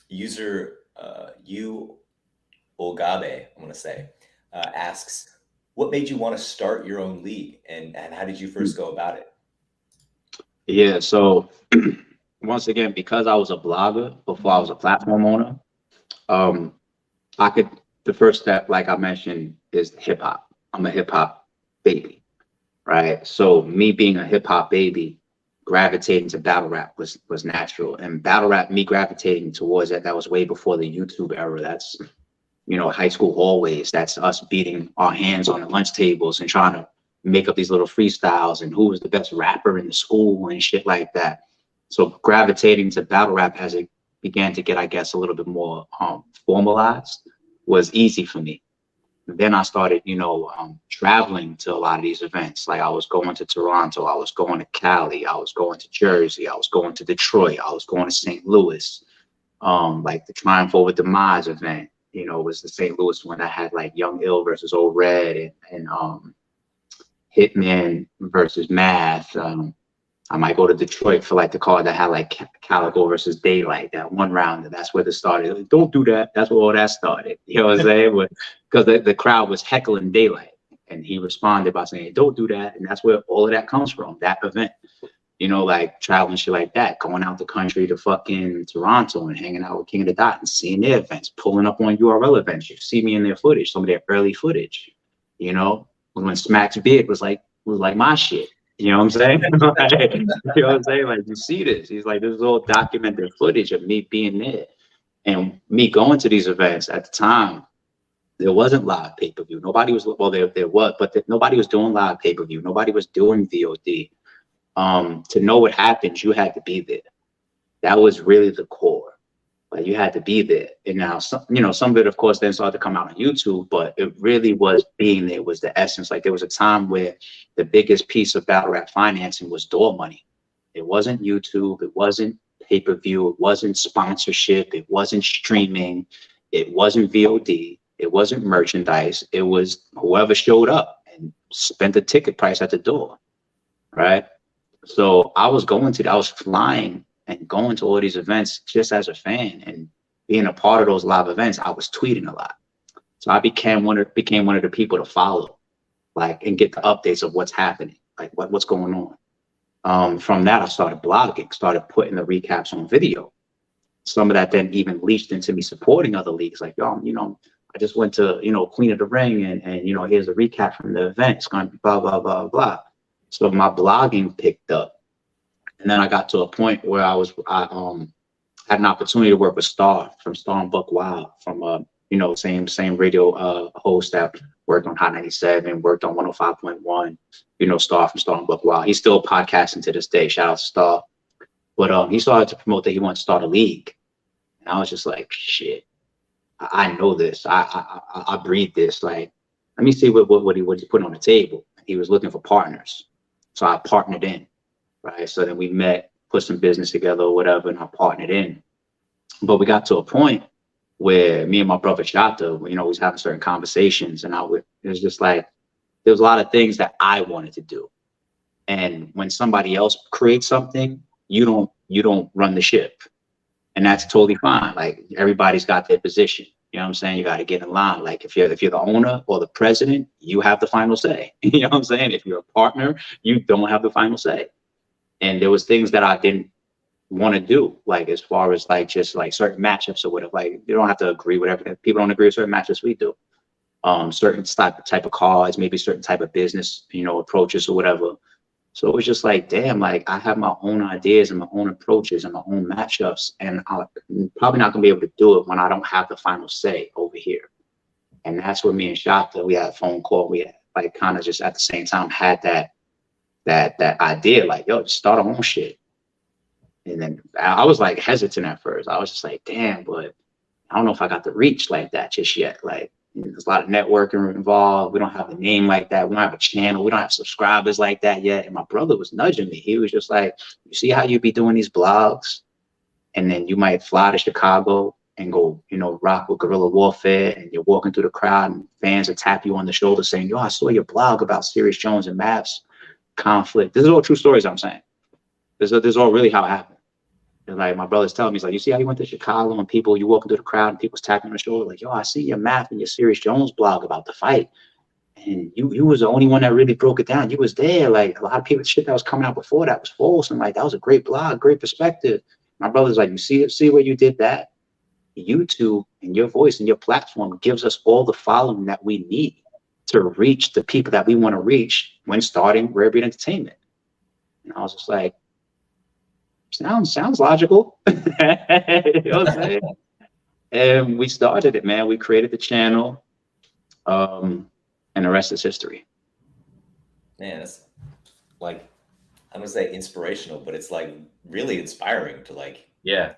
user you Olgabe, I'm gonna say, asks, what made you want to start your own league, and how did you first go about it? Yeah, so once again, because I was a blogger before I was a platform owner, the first step, like I mentioned, is hip hop. I'm a hip hop baby, right? So me being a hip hop baby, gravitating to battle rap was natural. And battle rap, me gravitating towards that was way before the YouTube era. That's, you know, high school hallways. That's us beating our hands on the lunch tables and trying to make up these little freestyles and who was the best rapper in the school and shit like that. So gravitating to battle rap as it began to get, I guess, a little bit more formalized was easy for me. Then I started, you know, traveling to a lot of these events. Like I was going to Toronto, I was going to Cali, I was going to Jersey, I was going to Detroit, I was going to St. Louis. Like the Triumph Over Demise event, you know, was the St. Louis one that had like Young Ill versus Old Red and Hitman versus Math. I might go to Detroit for like the card that had like Calico versus Daylight, that one round. That's where it started. Like, don't do that. That's where all that started. You know what I'm saying? Because the crowd was heckling Daylight, and he responded by saying, "Don't do that." And that's where all of that comes from. That event, you know, like traveling shit like that, going out the country to fucking Toronto and hanging out with King of the Dot and seeing their events, pulling up on URL events. You see me in their footage, some of their early footage. You know, when Smack's Big was like my shit. You know what I'm saying? Like, you know what I'm saying? Like, you see this. He's like, this is all documented footage of me being there. And me going to these events at the time, there wasn't live pay-per-view. Nobody was, well, there was, but nobody was doing live pay-per-view. Nobody was doing VOD. To know what happens, you had to be there. That was really the core. Like, you had to be there. And now, you know, some of it, of course, then started to come out on YouTube, but it really was being there was the essence. Like, there was a time where the biggest piece of battle rap financing was door money. It wasn't YouTube. It wasn't pay-per-view. It wasn't sponsorship. It wasn't streaming. It wasn't VOD. It wasn't merchandise. It was whoever showed up and spent the ticket price at the door, right? So I was flying and going to all these events just as a fan, and being a part of those live events, I was tweeting a lot. So I became one of the people to follow, like, and get the updates of what's happening, like what's going on. From that, I started blogging, started putting the recaps on video. Some of that then even leached into me supporting other leagues. Like, yo, you know, I just went to, you know, Queen of the Ring, and you know, here's a recap from the event. It's going to be blah, blah, blah, blah. So my blogging picked up. And then I got to a point where I had an opportunity to work with Star from Star and Buck Wild, from you know, same radio host that worked on Hot 97, worked on 105.1, you know, Star from Star and Buck Wild. He's still podcasting to this day. Shout out to Star. But he started to promote that he wanted to start a league. And I was just like, shit, I know this. I breathe this. Like, let me see what he put on the table. He was looking for partners. So I partnered in. Right. So then we met, put some business together or whatever, and I partnered in. But we got to a point where me and my brother Shata, you know, was having certain conversations, and it was just like, there was a lot of things that I wanted to do. And when somebody else creates something, you don't run the ship. And that's totally fine. Like, everybody's got their position. You know what I'm saying? You got to get in line. Like, if you're the owner or the president, you have the final say. You know what I'm saying? If you're a partner, you don't have the final say. And there was things that I didn't want to do, like, as far as like just like certain matchups or whatever. Like, you don't have to agree with everything. People don't agree with certain matchups. We do. Certain type of cards, maybe certain type of business, you know, approaches or whatever. So it was just like, damn, like, I have my own ideas and my own approaches and my own matchups, and I'm probably not gonna be able to do it when I don't have the final say over here. And that's where me and Shata, we had a phone call. We had, like, kind of just at the same time had that that idea, like, yo, just start our own shit. And then I was like hesitant at first. I was just like, damn, but I don't know if I got the reach like that just yet. Like, there's a lot of networking involved. We don't have a name like that. We don't have a channel. We don't have subscribers like that yet. And my brother was nudging me. He was just like, you see how you be doing these blogs? And then you might fly to Chicago and go, you know, rock with guerrilla warfare, and you're walking through the crowd and fans will tap you on the shoulder saying, yo, I saw your blog about Sirius Jones and Mavs conflict. This is all true stories I'm saying. This is all really how it happened. And like my brother's telling me, he's like, you see how you went to Chicago and people, you walking through the crowd and people's tapping on the shoulder, like, yo, I see your Math and your Sirius Jones blog about the fight. And you was the only one that really broke it down. You was there. Like, a lot of people, shit that was coming out before that was false. And like, that was a great blog, great perspective. My brother's like, you see where you did that? YouTube and your voice and your platform gives us all the following that we need to reach the people that we want to reach when starting Rare Breed Entertainment. And I was just like, sounds logical. You know what I'm saying? And we started it, man. We created the channel, and the rest is history. Man, it's like, I'm gonna say inspirational, but it's like really inspiring to like, Yeah,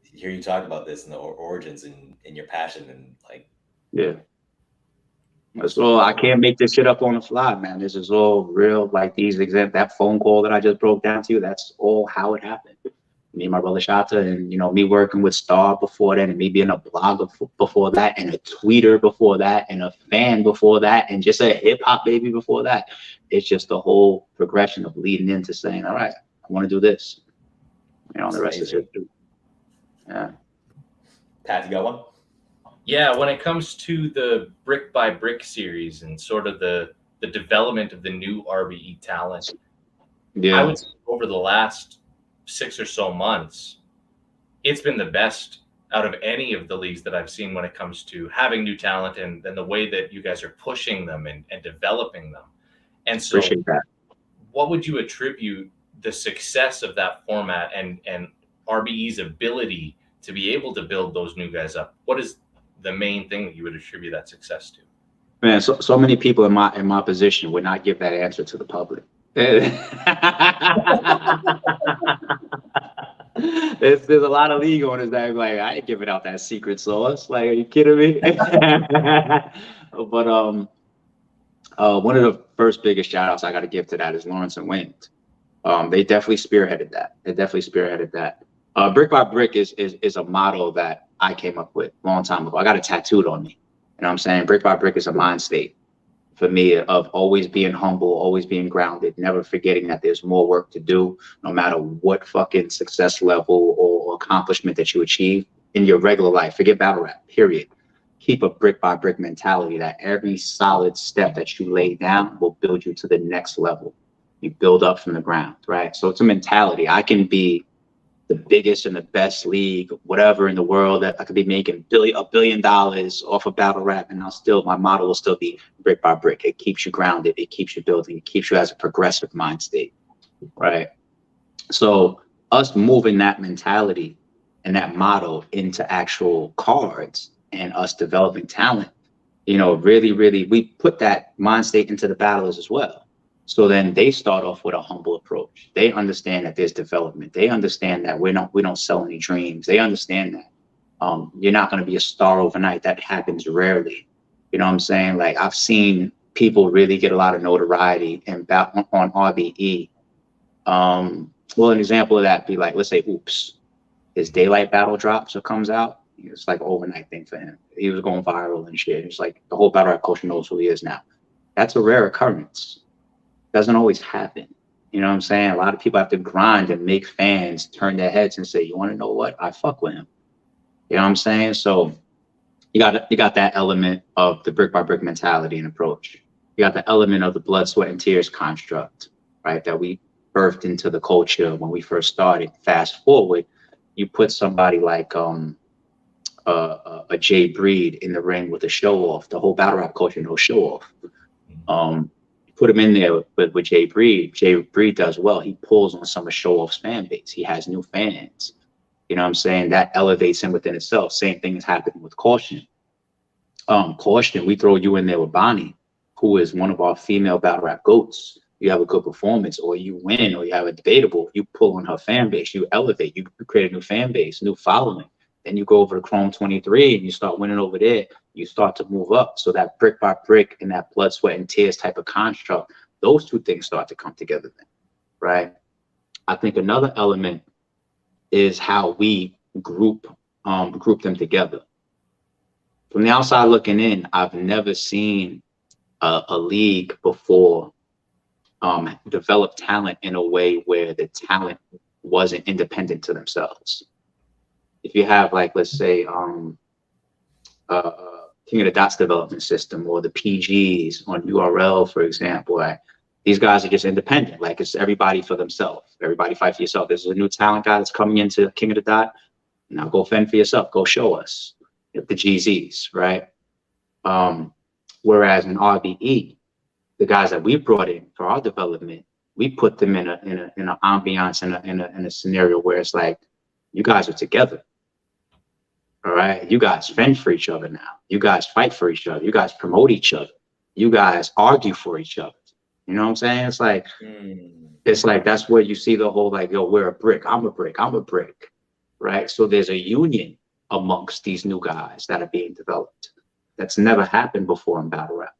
hear you talk about this and the origins and your passion and like. Yeah. So I can't make this shit up on the fly, man. This is all real. Like these that phone call that I just broke down to you, that's all how it happened. Me and my brother Shata, and you know, me working with Star before that, and me being a blogger before that, and a tweeter before that, and a fan before that, and just a hip hop baby before that. It's just the whole progression of leading into saying, all right, I want to do this. You know, the rest is history. Yeah. Pat, you got one? yeah. When it comes to the brick by brick series and sort of the development of the new RBE talent, Yeah. I would say over the last 6 or so months, it's been the best out of any of the leagues that I've seen when it comes to having new talent and the way that you guys are pushing them and developing them. And so Appreciate that. what would you attribute the success of that format and RBE's ability to be able to build those new guys up? What is the main thing that you would attribute that success to? Man, so many people in my position would not give that answer to the public. There's a lot of league owners that are like, I ain't giving out that secret sauce. Like, are you kidding me? But one of the first biggest shout outs I got to give to that is Lawrence and Wayne. They definitely spearheaded that. Brick by brick is a model that I came up with a long time ago. I got it tattooed on me. You know what I'm saying? Brick by brick is a mind state for me of always being humble, always being grounded, never forgetting that there's more work to do, no matter what fucking success level or accomplishment that you achieve in your regular life. Forget battle rap, period. Keep a brick by brick mentality that every solid step that you lay down will build you to the next level. You build up from the ground, right? So it's a mentality. I can be the biggest and the best league, whatever in the world, that I could be making $1 billion off of battle rap, and my model will still be brick by brick. It keeps you grounded, it keeps you building, it keeps you as a progressive mind state, right? So us moving that mentality and that model into actual cards and us developing talent, you know, really, we put that mind state into the battlers as well. So then they start off with a humble approach. They understand that there's development. They understand that we don't sell any dreams. They understand that you're not going to be a star overnight. That happens rarely. You know what I'm saying? Like, I've seen people really get a lot of notoriety and on RBE. Well, an example of that be like, let's say, Oops, his Daylight battle drops or comes out. It's like an overnight thing for him. He was going viral and shit. It's like the whole battle rap culture knows who he is now. That's a rare occurrence. Doesn't always happen. You know what I'm saying? A lot of people have to grind and make fans turn their heads and say, you want to know what? I fuck with him. You know what I'm saying? So you got that element of the brick by brick mentality and approach. You got the element of the blood, sweat, and tears construct, right? That we birthed into the culture when we first started. Fast forward, you put somebody like a Jay Breed in the ring with a show off. The whole battle rap culture knows show off. Put him in there with Jay Breed. Jay Breed does well. He pulls on some of Show Off's fan base. He has new fans. You know what I'm saying? That elevates him within itself. Same thing is happening with Caution. Caution, we throw you in there with Bonnie, who is one of our female battle rap goats. you have a good performance, or you win, or you have a debatable, you pull on her fan base, you elevate, you create a new fan base, new following. Then you go over to Chrome 23 and you start winning over there. You start to move up. So that brick by brick and that blood, sweat, and tears type of construct, those two things start to come together then, right? I think another element is how we group them together. From the outside looking in, I've never seen a league before develop talent in a way where the talent wasn't independent to themselves. If you have, like, let's say, King of the Dots development system, or the PGs on URL, for example, like, these guys are just independent. Like, it's everybody for themselves. Everybody fight for yourself. There's a new talent guy that's coming into King of the Dot. Now go fend for yourself. Go show us the GZs, right? Whereas in RBE, the guys that we brought in for our development, we put them in an ambiance, in a scenario where it's like, you guys are together. All right, you guys fend for each other now. You guys fight for each other. You guys promote each other. You guys argue for each other. You know what I'm saying? It's like that's where you see the whole, like, yo, we're a brick. I'm a brick. I'm a brick. Right. So there's a union amongst these new guys that are being developed. That's never happened before in battle rap.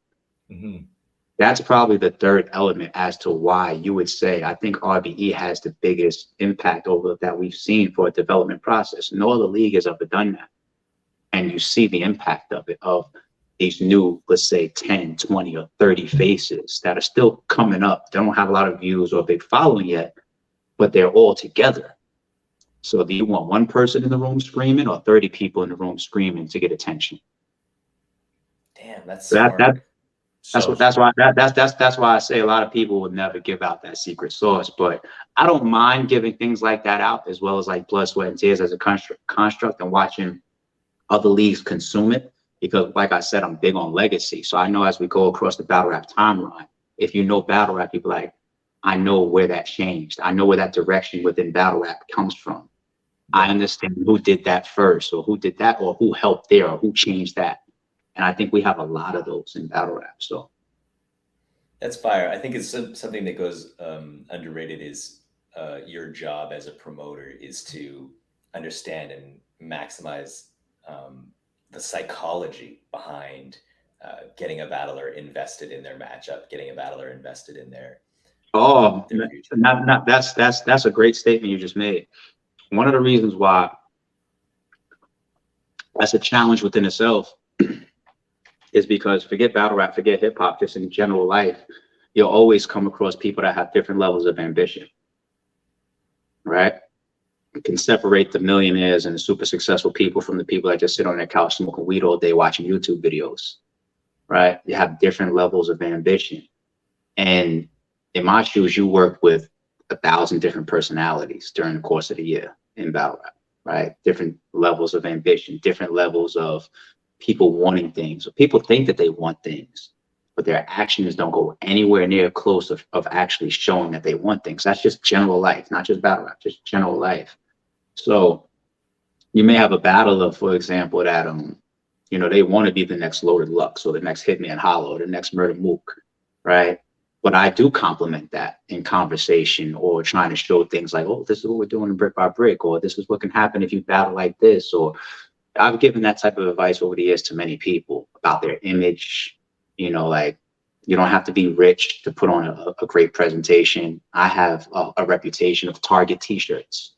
That's probably the third element as to why you would say, I think RBE has the biggest impact over that we've seen for a development process. No other league has ever done that. And you see the impact of it, of these new, let's say 10, 20, or 30 faces that are still coming up. They don't have a lot of views or big following yet, but they're all together. So do you want one person in the room screaming, or 30 people in the room screaming to get attention? Damn, that's smart. That's why I say a lot of people would never give out that secret sauce. But I don't mind giving things like that out, as well as like blood, sweat, and tears as a construct, and watching other leagues consume it. Because like I said, I'm big on legacy. So I know as we go across the battle rap timeline, if you know battle rap, people like, I know where that changed. I know where that direction within battle rap comes from. I understand who did that first, or who did that, or who helped there, or who changed that. And I think we have a lot of those in battle rap. So that's fire. I think it's something that goes underrated is your job as a promoter is to understand and maximize the psychology behind getting a battler invested in their matchup, getting a battler invested in their that's a great statement you just made. One of the reasons why that's a challenge within itself is because, forget battle rap, forget hip hop, just in general life, you'll always come across people that have different levels of ambition, right? You can separate the millionaires and the super successful people from the people that just sit on their couch smoking weed all day watching YouTube videos, right? You have different levels of ambition. And in my shoes, you work with 1,000 different personalities during the course of the year in battle rap, right? Different levels of ambition, different levels of people wanting things. So people think that they want things, but their actions don't go anywhere near close of actually showing that they want things. That's just general life, not just battle rap, just general life. So you may have a battler, for example, that you know, they want to be the next Loaded Lux, or the next Hitman Hollow, or the next Murder Mook, right? But I do compliment that in conversation, or trying to show things like, oh, this is what we're doing brick by brick, or this is what can happen if you battle like this. Or I've given that type of advice over the years to many people about their image. You know, like, you don't have to be rich to put on a great presentation. I have a reputation of Target t-shirts.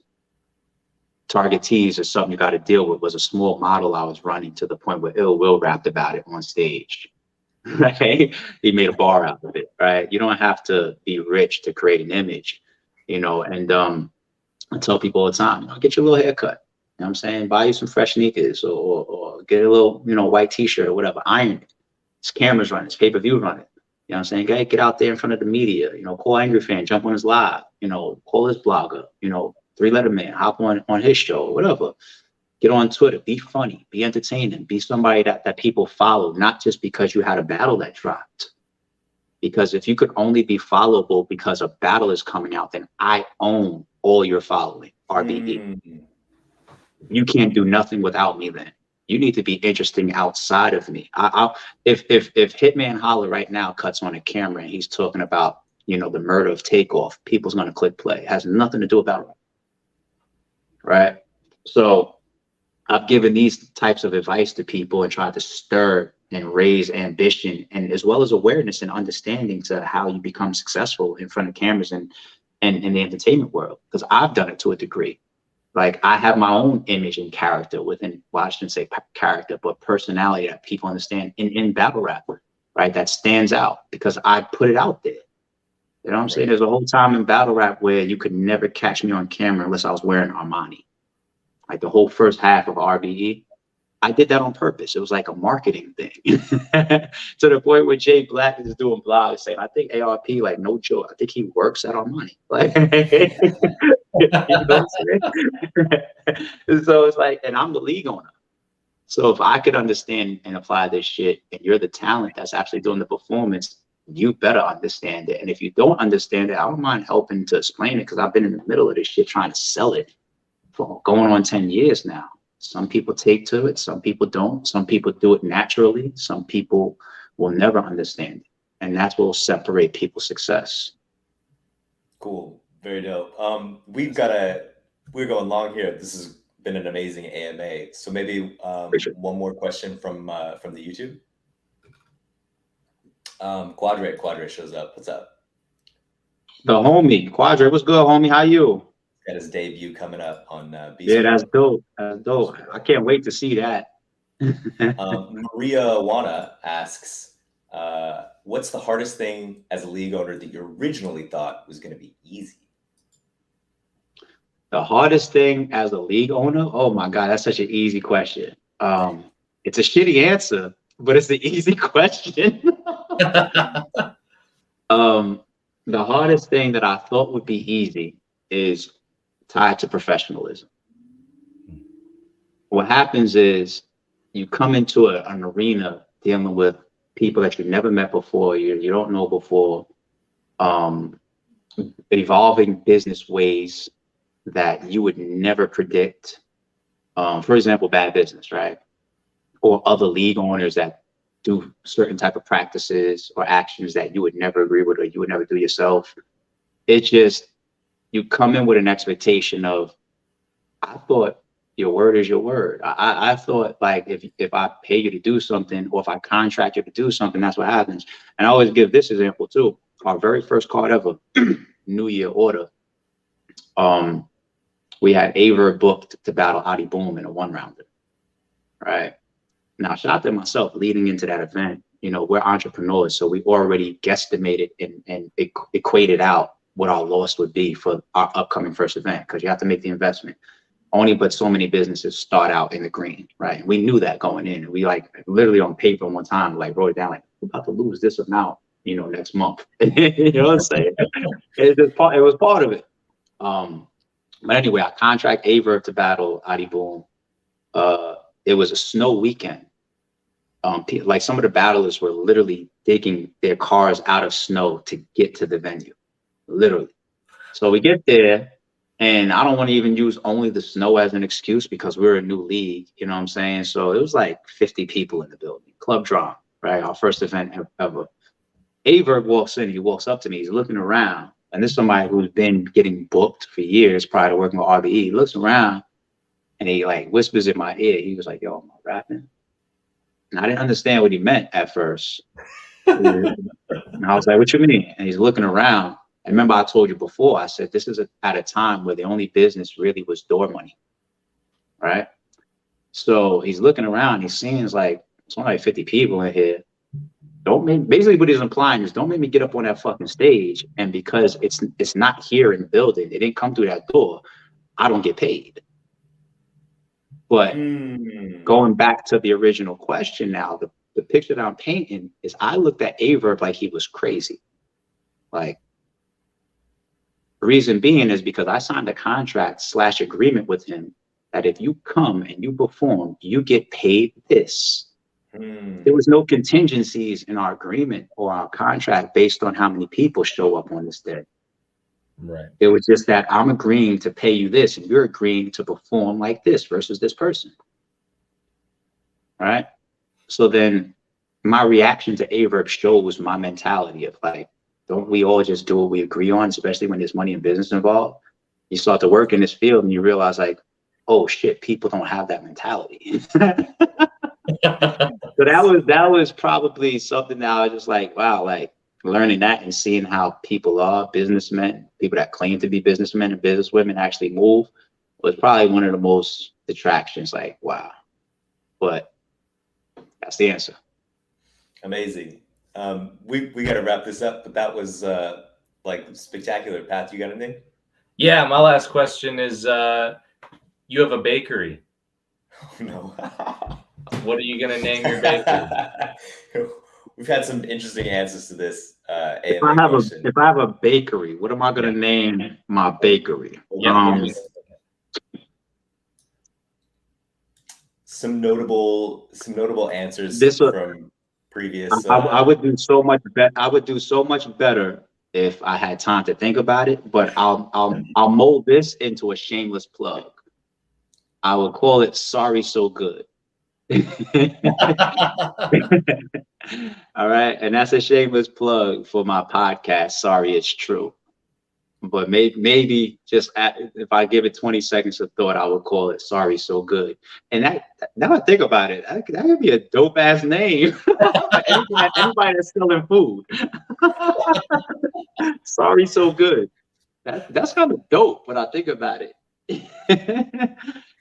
Target tees is something you got to deal with. Was a small model I was running, to the point where Ill Will rapped about it on stage. Right? He made a bar out of it, right? You don't have to be rich to create an image, you know. And I tell people all the time, you know, get your little haircut. You know what I'm saying? Buy you some fresh sneakers, or get a little, you know, white t-shirt or whatever. Iron it. It's cameras running, it's pay-per-view running. You know what I'm saying? Hey, get out there in front of the media, you know, call Angry Fan, jump on his live, you know, call his blogger, you know, 3-letter man, hop on his show or whatever. Get on Twitter, be funny, be entertaining, be somebody that people follow, not just because you had a battle that dropped. Because if you could only be followable because a battle is coming out, then I own all your following, RBE. You can't do nothing without me then. You need to be interesting outside of me. If Hitman Holler right now cuts on a camera and he's talking about, you know, the murder of Takeoff, people's going to click play. It has nothing to do with battle rap, right? So I've given these types of advice to people and tried to stir and raise ambition, and as well as awareness and understanding to how you become successful in front of cameras and in the entertainment world. Because I've done it to a degree. Like, I have my own image and character within, well, I shouldn't say character, but personality that people understand in battle rap, right? That stands out because I put it out there. You know what I'm saying? There's a whole time in battle rap where you could never catch me on camera unless I was wearing Armani. Like the whole first half of RBE, I did that on purpose. It was like a marketing thing. To the point where Jay Black is doing blogs saying, I think ARP, like, no joke, I think he works at Armani. Like, you know what I'm saying? So it's like, and I'm the league owner. So if I could understand and apply this shit, and you're the talent that's actually doing the performance, you better understand it. And if you don't understand it, I don't mind helping to explain it, because I've been in the middle of this shit trying to sell it for going on 10 years now. Some people take to it, some people don't. Some people do it naturally. Some people will never understand it. And that's what will separate people's success. Cool. Very dope. We're going long here. This has been an amazing AMA. So maybe Sure. one more question from the YouTube. Quadre shows up. What's up? The homie, Quadre, what's good, homie? How you? Got his debut coming up on Yeah, that's dope. That's dope. I can't wait to see that. Maria Wana asks, what's the hardest thing as a league owner that you originally thought was going to be easy? The hardest thing as a league owner? Oh my God, that's such an easy question. It's a shitty answer, but it's the easy question. The hardest thing that I thought would be easy is tied to professionalism. What happens is you come into an arena dealing with people that you've never met before, you don't know before, evolving business ways that you would never predict. For example, bad business, right? Or other league owners that do certain type of practices or actions that you would never agree with or you would never do yourself. It's just, you come in with an expectation of, I thought your word is your word. I thought, like, if I pay you to do something, or if I contract you to do something, that's what happens. And I always give this example too. Our very first card ever, New Year order. We had Aver booked to battle Adi Boom in a 1-rounder, right? Now, shout out to myself leading into that event. You know, we're entrepreneurs, so we already guesstimated and equated out what our loss would be for our upcoming first event, because you have to make the investment. Only but so many businesses start out in the green, right? We knew that going in. We, like, literally on paper one time, like, wrote it down, like, we're about to lose this amount, you know, next month. You know what I'm saying? It was part of it. But anyway, I contract Aver to battle Adi Boom. It was a snow weekend. Like, some of the battlers were literally digging their cars out of snow to get to the venue, literally. So we get there, and I don't want to even use only the snow as an excuse, because we're a new league, you know what I'm saying? So it was like 50 people in the building, club drama, right? Our first event ever. Aver walks in, he walks up to me, he's looking around, and this is somebody who's been getting booked for years prior to working with RBE. He looks around and he, like, whispers in my ear. He was like, yo, am I rapping? And I didn't understand what he meant at first. And I was like, what you mean? And he's looking around. I remember I told you before, I said, this is at a time where the only business really was door money, right? So he's looking around, he's seeing, it's like, it's only like 50 people in here. Basically what he's implying is, don't make me get up on that fucking stage, and because it's not here in the building, it didn't come through that door, I don't get paid. But going back to the original question now, the picture that I'm painting is, I looked at Aver like he was crazy. Like, reason being is because I signed a contract / agreement with him that if you come and you perform, you get paid this. There was no contingencies in our agreement or our contract based on how many people show up on this day. Right. It was just that I'm agreeing to pay you this, and you're agreeing to perform like this versus this person. All right. So then my reaction to Aver's show was my mentality of, like, don't we all just do what we agree on, especially when there's money and business involved? You start to work in this field and you realize like, oh shit, people don't have that mentality. So that was probably something that I was just like, wow, like learning that and seeing how people are, businessmen, people that claim to be businessmen and businesswomen actually move was probably one of the most attractions. Like, wow. But that's the answer. Amazing. We got to wrap this up, but that was like spectacular. Pat, you got anything? Yeah, my last question is, you have a bakery. Oh, no. What are you going to name your bakery? We've had some interesting answers to this. If I have a bakery, what am I going to name my bakery? Some notable answers from previous. I would do so much better. I would do so much better if I had time to think about it. But I'll mold this into a shameless plug. I would call it "Sorry So Good." All right, and that's a shameless plug for my podcast. Sorry, it's true. But maybe just if I give it 20 seconds of thought, I would call it "Sorry So Good." And that, now I think about it, that could be a dope ass name for anybody that's selling food. Sorry So Good. That's kind of dope when I think about it.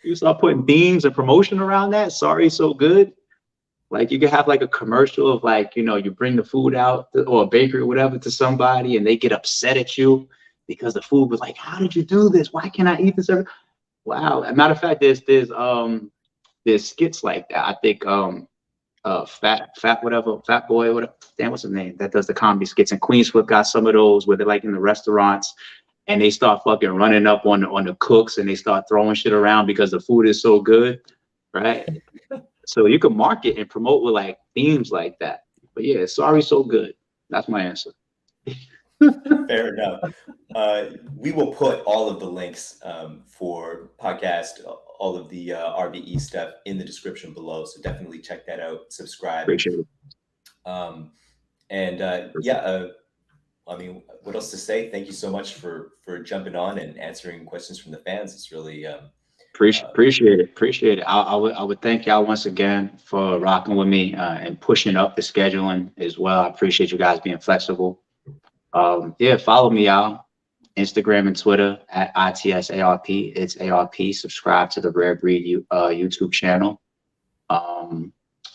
You start putting themes and promotion around that. Sorry So Good. Like you could have like a commercial of like, you know, you bring the food out or a bakery or whatever to somebody and they get upset at you because the food was like, how did you do this? Why can't I eat this? Wow. As a matter of fact, there's skits like that. I think Fat Boy, whatever, damn, what's his name? That does the comedy skits. And Queensfoot got some of those where they're like in the restaurants and they start fucking running up on the cooks and they start throwing shit around because the food is so good, right? So you can market and promote with like themes like that. But yeah, Sorry So Good. That's my answer. Fair enough. We will put all of the links for podcast, all of the RBE stuff in the description below. So definitely check that out. Subscribe. Appreciate it. I mean, what else to say? Thank you so much for jumping on and answering questions from the fans. It's really appreciate it. I would thank y'all once again for rocking with me and pushing up the scheduling as well. I appreciate you guys being flexible. Yeah, follow me y'all, Instagram and Twitter at ITSARP. It's ARP. Subscribe to the Rare Breed YouTube channel.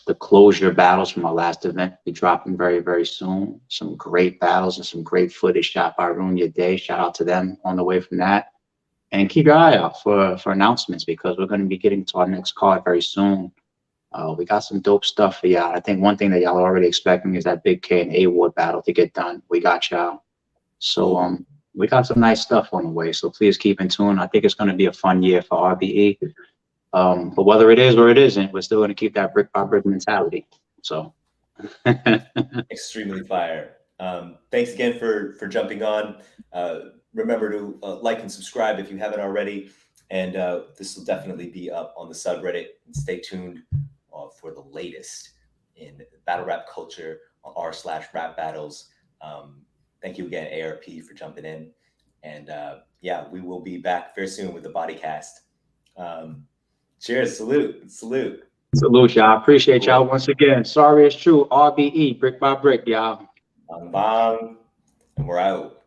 The closure battles from our last event be dropping very, very soon. Some great battles and some great footage shot by Ruin Your Day. Shout out to them on the way from that. And keep your eye out for announcements because we're going to be getting to our next card very soon. We got some dope stuff for y'all. I think one thing that y'all are already expecting is that Big K and A Ward battle to get done. We got y'all. So we got some nice stuff on the way. So please keep in tune. I think it's going to be a fun year for RBE. But whether it is or it isn't, we're still going to keep that brick by brick mentality. So extremely fire. Thanks again for jumping on. Remember to like and subscribe if you haven't already. And this will definitely be up on the subreddit. And stay tuned for the latest in battle rap culture on r/rap battles. Thank you again, ARP, for jumping in. And yeah, we will be back very soon with the bodycast. Cheers. Salute, y'all. Appreciate y'all once again. Sorry, it's true. RBE, brick by brick, y'all. Bang, bang. And we're out.